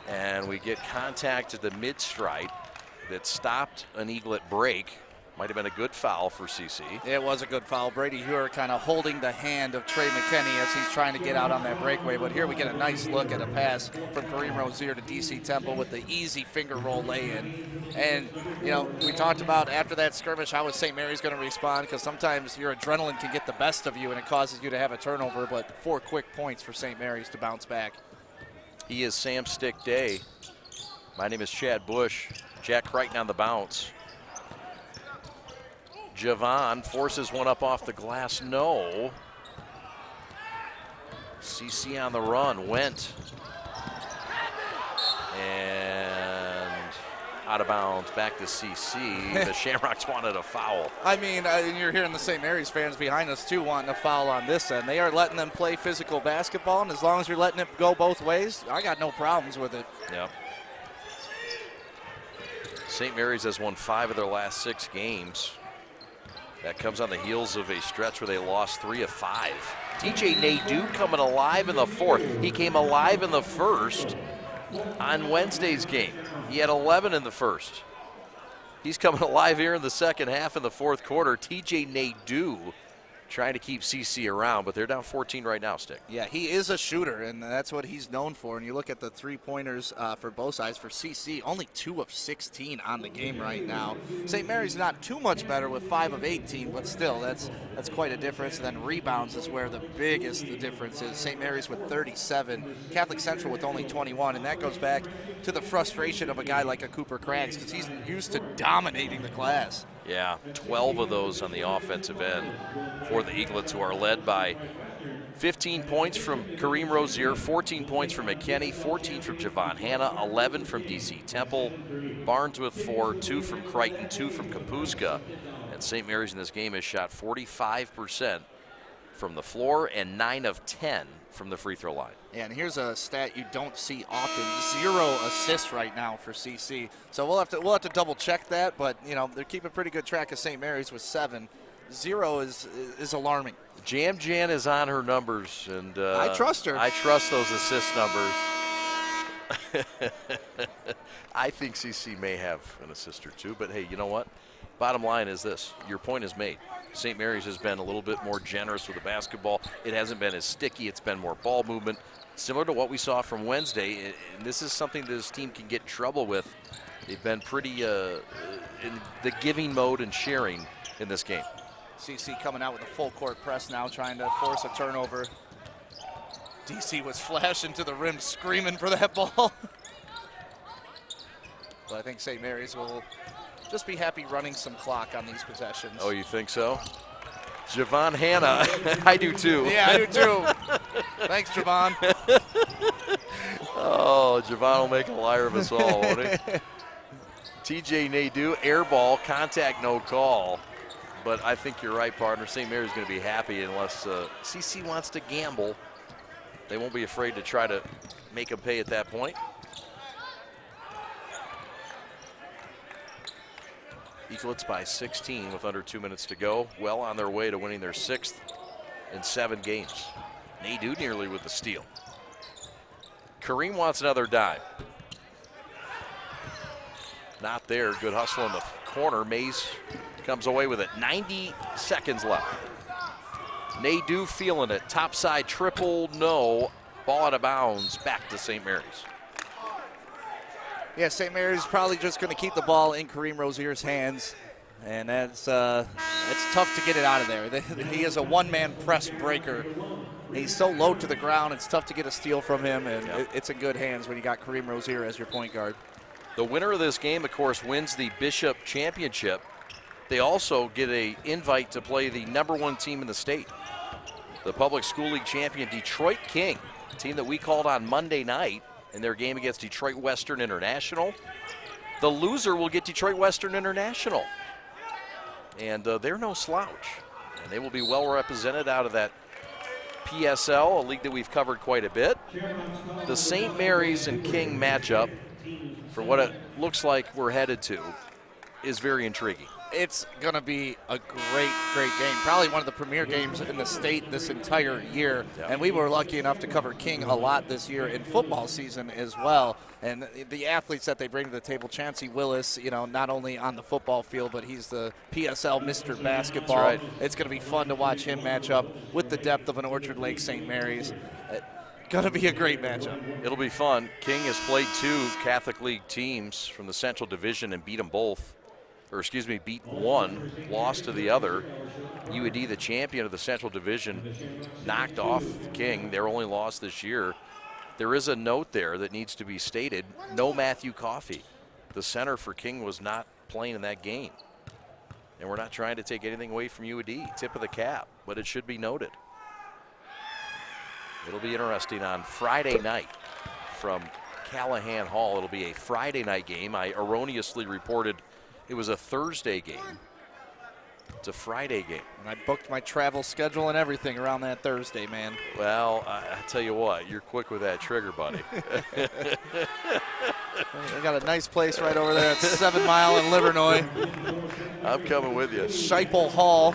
And we get contact at the mid-stripe that stopped an Eaglet break. Might have been a good foul for CC. It was a good foul. Brady Hewer kind of holding the hand of Trey McKinney as he's trying to get out on that breakaway. But here we get a nice look at a pass from Kareem Rozier to DC Temple with the easy finger roll lay-in. And, you know, we talked about after that skirmish, how is St. Mary's going to respond? Because sometimes your adrenaline can get the best of you and it causes you to have a turnover. But 4 quick points for St. Mary's to bounce back. He is Sam Stick Day. My name is Chad Bush. Jack Crichton on the bounce. Javon forces one up off the glass, no. CC on the run, went. And out of bounds, back to CC. The Shamrocks wanted a foul. I mean, you're hearing the St. Mary's fans behind us too wanting a foul on this end. They are letting them play physical basketball, and as long as you're letting it go both ways, I got no problems with it. Yep. St. Mary's has won 5 of their last 6 games. That comes on the heels of a stretch where they lost 3 of 5. TJ Nadeau coming alive in the 4th. He came alive in the 1st on Wednesday's game. He had 11 in the 1st. He's coming alive here in the second half in the 4th quarter. TJ Nadeau trying to keep CC around, but they're down 14 right now, Stick. Yeah, he is a shooter, and that's what he's known for. And you look at the three-pointers for both sides. For CC, only 2 of 16 on the game right now. St. Mary's not too much better with 5 of 18, but still, that's quite a difference. And then rebounds is where the biggest difference is. St. Mary's with 37, Catholic Central with only 21, and that goes back to the frustration of a guy like a Cooper Craggs because he's used to dominating the glass. Yeah, 12 of those on the offensive end for the Eaglets, who are led by 15 points from Kareem Rozier, 14 points from McKinney, 14 from Javon Hanna, 11 from DC Temple, Barnes with 4, 2 from Crichton, 2 from Kapuska. And St. Mary's in this game has shot 45% from the floor and 9 of 10 from the free throw line. Yeah, and here's a stat you don't see often: 0 assists right now for CC. So we'll have to double check that, but you know they're keeping pretty good track of St. Mary's with 7. 0 is alarming. Jam Jan is on her numbers, and I trust her. I trust those assist numbers. I think CC may have an assist or 2, but hey, you know what? Bottom line is this: your point is made. St. Mary's has been a little bit more generous with the basketball. It hasn't been as sticky. It's been more ball movement, similar to what we saw from Wednesday. And this is something that this team can get in trouble with. They've been pretty in the giving mode and sharing in this game. CC coming out with a full court press now, trying to force a turnover. DC was flashing to the rim, screaming for that ball. But I think St. Mary's will just be happy running some clock on these possessions. Oh, you think so? Javon Hanna, I do too. Yeah, I do too. Thanks, Javon. Oh, Javon will make a liar of us all, won't he? TJ Nadeau, air ball, contact, no call. But I think you're right, partner. St. Mary's going to be happy unless CC wants to gamble. They won't be afraid to try to make them pay at that point. Eaglets by 16 with under 2 minutes to go. Well on their way to winning their 6th in 7 games. Nadeau nearly with the steal. Kareem wants another dime. Not there. Good hustle in the corner. Mays comes away with it. 90 seconds left. Nadeau feeling it. Topside triple, no. Ball out of bounds. Back to St. Mary's. Yeah, St. Mary's probably just going to keep the ball in Kareem Rozier's hands, and it's tough to get it out of there. He is a one-man press breaker. He's so low to the ground, it's tough to get a steal from him, and it's in good hands when you got Kareem Rozier as your point guard. The winner of this game, of course, wins the Bishop Championship. They also get an invite to play the #1 team in the state, the Public School League champion Detroit King, a team that we called on Monday night in their game against Detroit Western International. The loser will get Detroit Western International. And they're no slouch. And they will be well represented out of that PSL, a league that we've covered quite a bit. The St. Mary's and King matchup, for what it looks like we're headed to, is very intriguing. It's going to be a great, great game. Probably one of the premier games in the state this entire year. Yeah. And we were lucky enough to cover King a lot this year in football season as well. And the athletes that they bring to the table, Chancey Willis, you know, not only on the football field, but he's the PSL Mr. Basketball. That's right. It's going to be fun to watch him match up with the depth of an Orchard Lake St. Mary's. Going to be a great matchup. It'll be fun. King has played 2 Catholic League teams from the Central Division and beat them both. Or excuse me, beat one, lost to the other. UAD, the champion of the Central Division, knocked off King. Their only loss this year. There is a note there that needs to be stated. No Matthew Coffey. The center for King was not playing in that game. And we're not trying to take anything away from UAD. Tip of the cap, but it should be noted. It'll be interesting on Friday night from Callahan Hall. It'll be a Friday night game. I erroneously reported it was a Thursday game. It's a Friday game. And I booked my travel schedule and everything around that Thursday, man. Well, I tell you what, you're quick with that trigger, buddy. We got a nice place right over there at 7 Mile in Livernois. I'm coming with you. Scheipel Hall.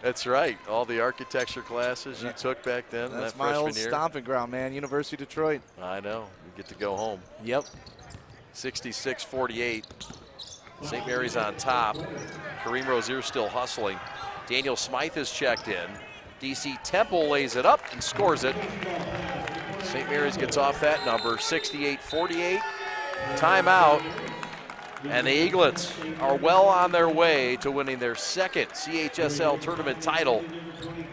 That's right. All the architecture classes you took back then. That's that my old year. stomping ground, man. University of Detroit. I know. You get to go home. Yep. 66-48. St. Mary's on top. Kareem Rozier still hustling. Daniel Smythe is checked in. DC Temple lays it up and scores it. St. Mary's gets off that number. 68-48. Timeout. And the Eaglets are well on their way to winning their 2nd CHSL tournament title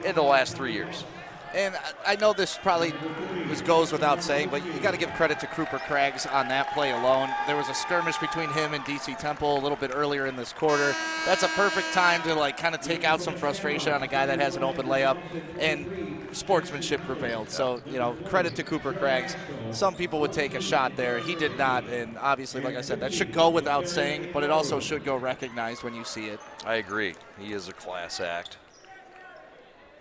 in the last 3 years. And I know this probably goes without saying, but you got to give credit to Cooper Craggs on that play alone. There was a skirmish between him and DC Temple a little bit earlier in this quarter. That's a perfect time to like kind of take out some frustration on a guy that has an open layup, and sportsmanship prevailed. So, you know, credit to Cooper Craggs. Some people would take a shot there. He did not, and obviously, like I said, that should go without saying, but it also should go recognized when you see it. I agree. He is a class act.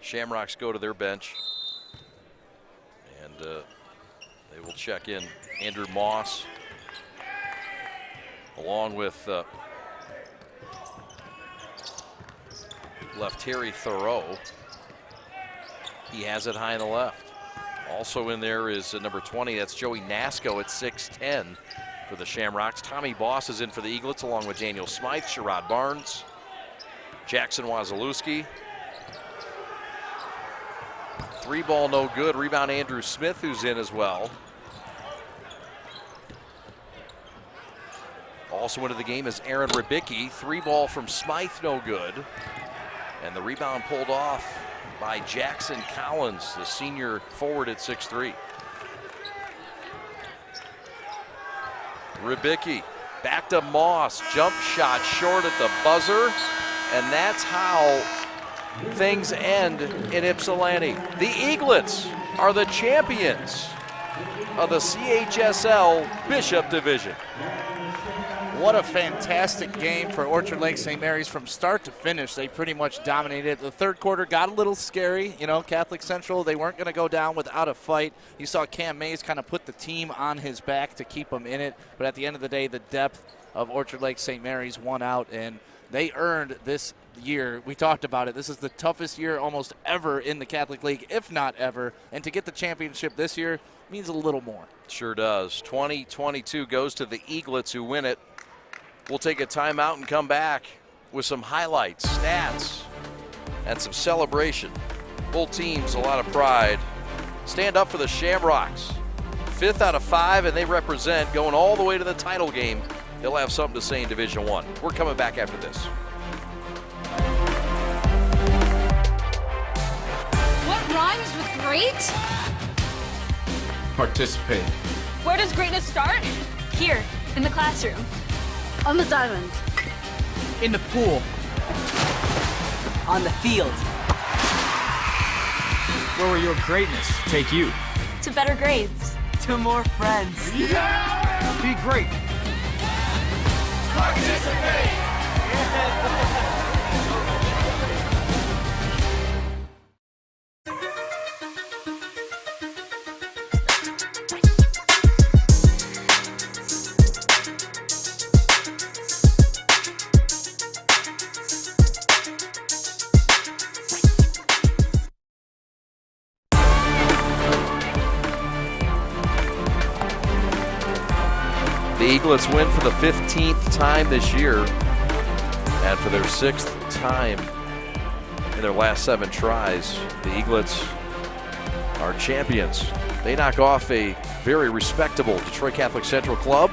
Shamrocks go to their bench, and they will check in Andrew Moss, along with left Terry Thoreau. He has it high on the left. Also in there is number 20, that's Joey Nasco at 6'10" for the Shamrocks. Tommy Boss is in for the Eaglets, along with Daniel Smythe, Sherrod Barnes, Jackson Wazalewski. 3 ball no good. Rebound Andrew Smith, who's in as well. Also into the game is Aaron Ribicki. 3 ball from Smythe, no good. And the rebound pulled off by Jackson Collins, the senior forward at 6'3". Rybicki back to Moss, jump shot short at the buzzer, and that's how things end in Ypsilanti. The Eaglets are the champions of the CHSL Bishop Division. What a fantastic game for Orchard Lake St. Mary's from start to finish. They pretty much dominated. The third quarter got a little scary. You know, Catholic Central, they weren't going to go down without a fight. You saw Cam Mays kind of put the team on his back to keep them in it. But at the end of the day, the depth of Orchard Lake St. Mary's won out, and they earned this year. We talked about it. This is the toughest year almost ever in the Catholic League, if not ever. And to get the championship this year means a little more. Sure does. 20-22 goes to the Eaglets, who win it. We'll take a timeout and come back with some highlights, stats, and some celebration. Both teams, a lot of pride. Stand up for the Shamrocks. 5th out of 5, and they represent going all the way to the title game. They'll have something to say in Division I. We're coming back after this. What rhymes with great? Participate. Where does greatness start? Here, in the classroom. On the diamond. In the pool. On the field. Where will your greatness take you? To better grades. To more friends. Be great. Participate. The Eaglets win for the 15th time this year, and for their 6th time in their last 7 tries. The Eaglets are champions. They knock off a very respectable Detroit Catholic Central club,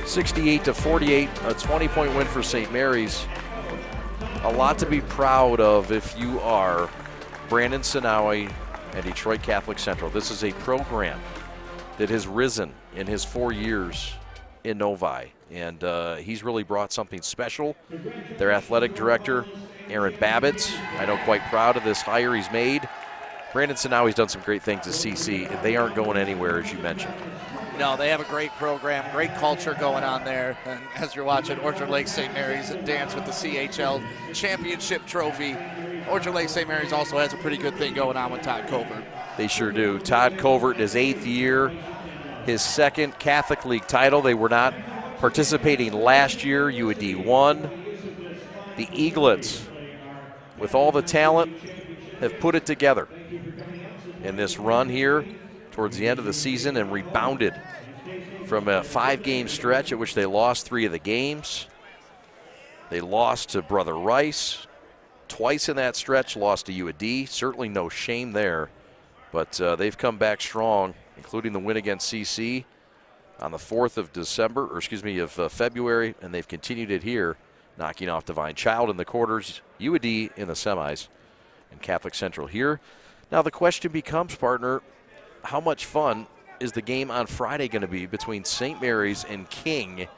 68-48, a 20-point win for St. Mary's. A lot to be proud of if you are Brandon Sinawi and Detroit Catholic Central. This is a program that has risen in his 4 years in Novi, and he's really brought something special. Their athletic director, Aaron Babbitts, I know, quite proud of this hire he's made. Brandon Sinawi's done some great things at CC, and they aren't going anywhere, as you mentioned. No, they have a great program, great culture going on there. And as you're watching Orchard Lake St. Mary's dance with the CHL championship trophy, Orchard Lake St. Mary's also has a pretty good thing going on with Todd Covert. They sure do. Todd Covert in his 8th year, his 2nd Catholic League title. They were not participating last year. UAD won. The Eaglets, with all the talent, have put it together in this run here towards the end of the season and rebounded from a 5-game stretch at which they lost 3 of the games. They lost to Brother Rice twice in that stretch, lost to UAD. Certainly no shame there, but they've come back strong, including the win against CC on the 4th of February, and they've continued it here, knocking off Divine Child in the quarters, UAD in the semis, and Catholic Central here. Now the question becomes, partner, how much fun is the game on Friday going to be between St. Mary's and King?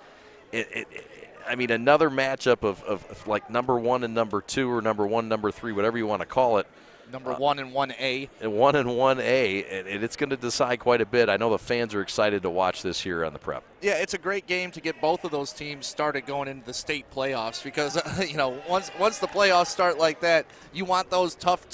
I mean, another matchup of like number 1 and number 2, or number 1, number 3, whatever you want to call it. Number 1 and 1A. And 1 and 1A, and it's going to decide quite a bit. I know the fans are excited to watch this here on the Prep. Yeah, it's a great game to get both of those teams started going into the state playoffs because, once the playoffs start like that, you want those tough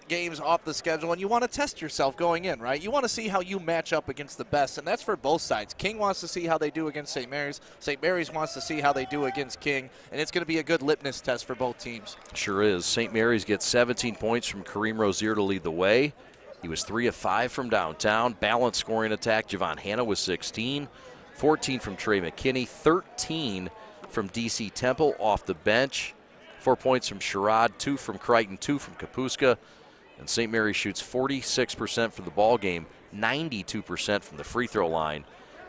games off the schedule, and you want to test yourself going in, right? You want to see how you match up against the best, and that's for both sides. King wants to see how they do against St. Mary's. St. Mary's wants to see how they do against King, and it's going to be a good litmus test for both teams. Sure is. St. Mary's gets 17 points from Kareem Rozier to lead the way. He was 3 of 5 from downtown. Balanced scoring attack. Javon Hanna was 16. 14 from Trey McKinney. 13 from DC Temple off the bench. 4 points from Sherrod. 2 from Crichton. 2 from Kapuska. And St. Mary's shoots 46% from the ball game, 92% from the free throw line,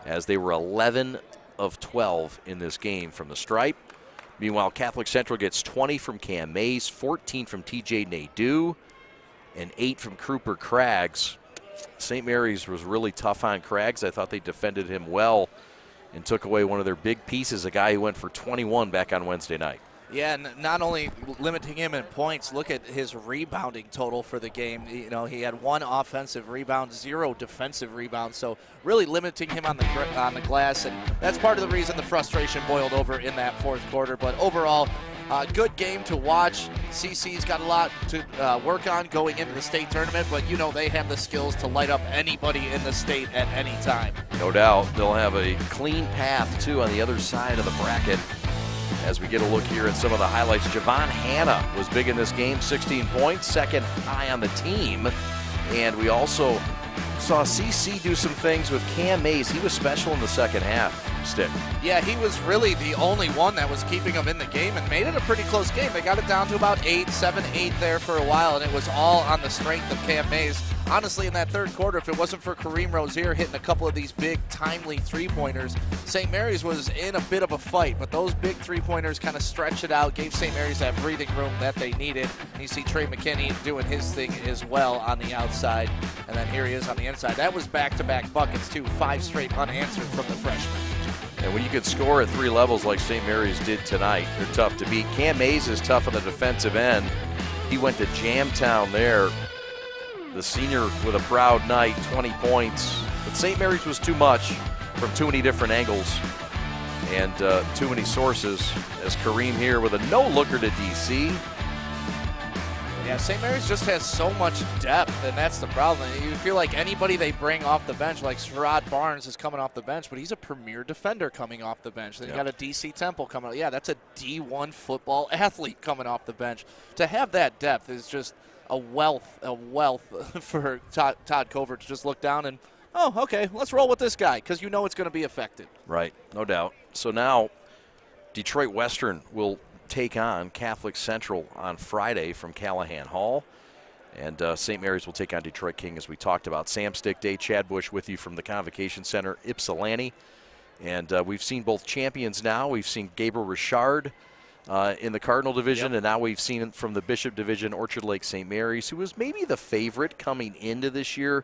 as they were 11 of 12 in this game from the stripe. Meanwhile, Catholic Central gets 20 from Cam Mays, 14 from TJ Nadeau, and 8 from Cooper Craggs. St. Mary's was really tough on Craggs. I thought they defended him well and took away one of their big pieces, a guy who went for 21 back on Wednesday night. Yeah, and not only limiting him in points, look at his rebounding total for the game. You know, he had 1 offensive rebound, 0 defensive rebounds, so really limiting him on the glass, and that's part of the reason the frustration boiled over in that fourth quarter. But overall, good game to watch. CC's got a lot to work on going into the state tournament, but you know they have the skills to light up anybody in the state at any time. No doubt. They'll have a clean path, too, on the other side of the bracket. As we get a look here at some of the highlights, Javon Hanna was big in this game, 16 points, second high on the team. And we also saw CC do some things with Cam Mays. He was special in the second half, Stick. Yeah, he was really the only one that was keeping them in the game and made it a pretty close game. They got it down to about 7-8 there for a while, and it was all on the strength of Cam Mays. Honestly, in that third quarter, if it wasn't for Kareem Rozier hitting a couple of these big, timely three-pointers, St. Mary's was in a bit of a fight, but those big three-pointers kind of stretched it out, gave St. Mary's that breathing room that they needed. And you see Trey McKinney doing his thing as well on the outside, and then here he is on the inside. That was back-to-back buckets, too, 5 straight unanswered from the freshman. And when you could score at 3 levels like St. Mary's did tonight, they're tough to beat. Cam Mays is tough on the defensive end. He went to Jamtown there. The senior with a proud night, 20 points. But St. Mary's was too much from too many different angles and too many sources. As Kareem here with a no-looker to DC. Yeah, St. Mary's just has so much depth, and that's the problem. You feel like anybody they bring off the bench, like Sherrod Barnes is coming off the bench, but he's a premier defender coming off the bench. Then you got a DC Temple coming up. Yeah, that's a D1 football athlete coming off the bench. To have that depth is just a wealth for Todd Covert to just look down and, oh, okay, let's roll with this guy, because you know it's going to be effective. Right, no doubt. So now Detroit Western will take on Catholic Central on Friday from Callahan Hall. And St. Mary's will take on Detroit King, as we talked about. Sam Stick Day, Chad Bush with you from the Convocation Center, Ypsilanti. And we've seen both champions now. We've seen Gabriel Richard in the Cardinal Division, and now we've seen it from the Bishop Division, Orchard Lake St. Mary's, who was maybe the favorite coming into this year.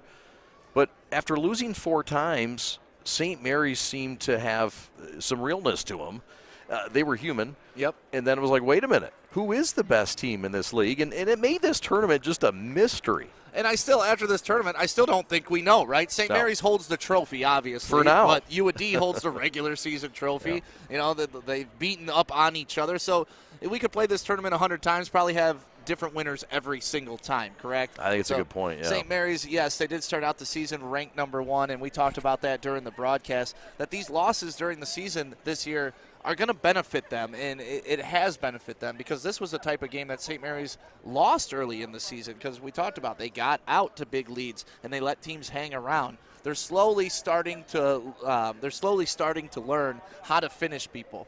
But after losing 4 times, St. Mary's seemed to have some realness to them. They were human. Yep. And then it was like, wait a minute, who is the best team in this league? And it made this tournament just a mystery. And I still, after this tournament, I still don't think we know, right? St. Mary's holds the trophy, obviously. For now. But UAD holds the regular season trophy. Yeah. You know, they've beaten up on each other. So if we could play this tournament 100 times, probably have different winners every single time, correct? I think it's a good point, yeah. St. Mary's, yes, they did start out the season ranked number 1, and we talked about that during the broadcast, that these losses during the season this year are going to benefit them, and it has benefited them, because this was the type of game that St. Mary's lost early in the season, because we talked about they got out to big leads and they let teams hang around. They're slowly starting to learn how to finish people.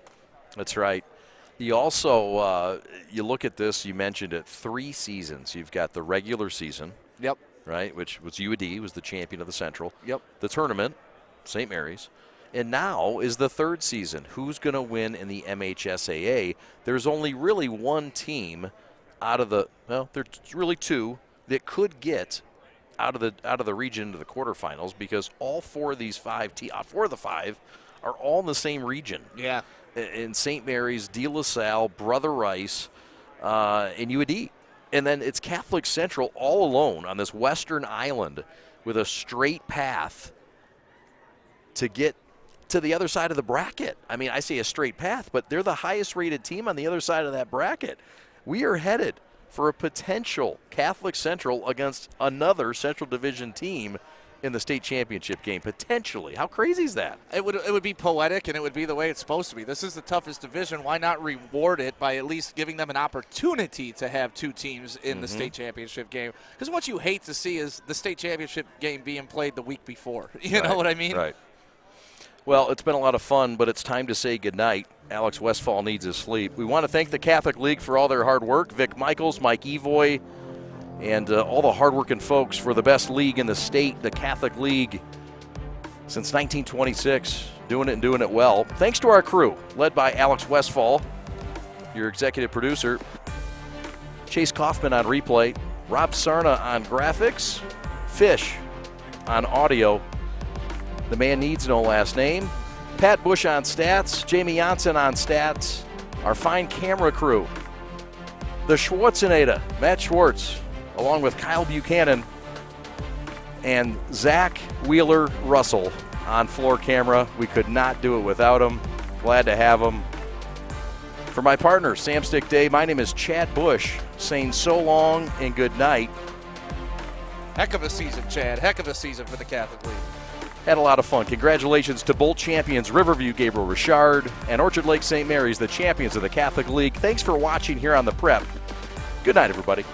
That's right. You also you look at this. You mentioned it. 3 seasons. You've got the regular season. Yep. Right, which was UAD, was the champion of the Central. Yep. The tournament, St. Mary's. And now is the 3rd season. Who's going to win in the MHSAA? There's only really one team out of the, well, there's really 2 that could get out of the region into the quarterfinals, because all 4 of these 5 4 of the 5 are all in the same region. Yeah. In St. Mary's, De La Salle, Brother Rice, and UAD. And then it's Catholic Central all alone on this western island with a straight path to get to the other side of the bracket. I mean, I say a straight path, but they're the highest rated team on the other side of that bracket. We are headed for a potential Catholic Central against another Central Division team in the state championship game, potentially. How crazy is that? It would be poetic, and it would be the way it's supposed to be. This is the toughest division. Why not reward it by at least giving them an opportunity to have 2 teams in the state championship game? Because what you hate to see is the state championship game being played the week before. You know what I mean? Right. Well, it's been a lot of fun, but it's time to say goodnight. Alex Westfall needs his sleep. We want to thank the Catholic League for all their hard work. Vic Michaels, Mike Evoy, and all the hardworking folks for the best league in the state, the Catholic League, since 1926, doing it and doing it well. Thanks to our crew, led by Alex Westfall, your executive producer, Chase Kaufman on replay, Rob Sarna on graphics, Fish on audio. The man needs no last name. Pat Bush on stats, Jamie Janssen on stats, our fine camera crew. The Schwarzenegger, Matt Schwartz, along with Kyle Buchanan and Zach Wheeler Russell on floor camera. We could not do it without him. Glad to have him. For my partner, Samstick Day, my name is Chad Bush, saying so long and good night. Heck of a season, Chad. Heck of a season for the Catholic League. Had a lot of fun. Congratulations to both champions, Riverview Gabriel Richard and Orchard Lake St. Mary's, the champions of the Catholic League. Thanks for watching here on the Prep. Good night, everybody.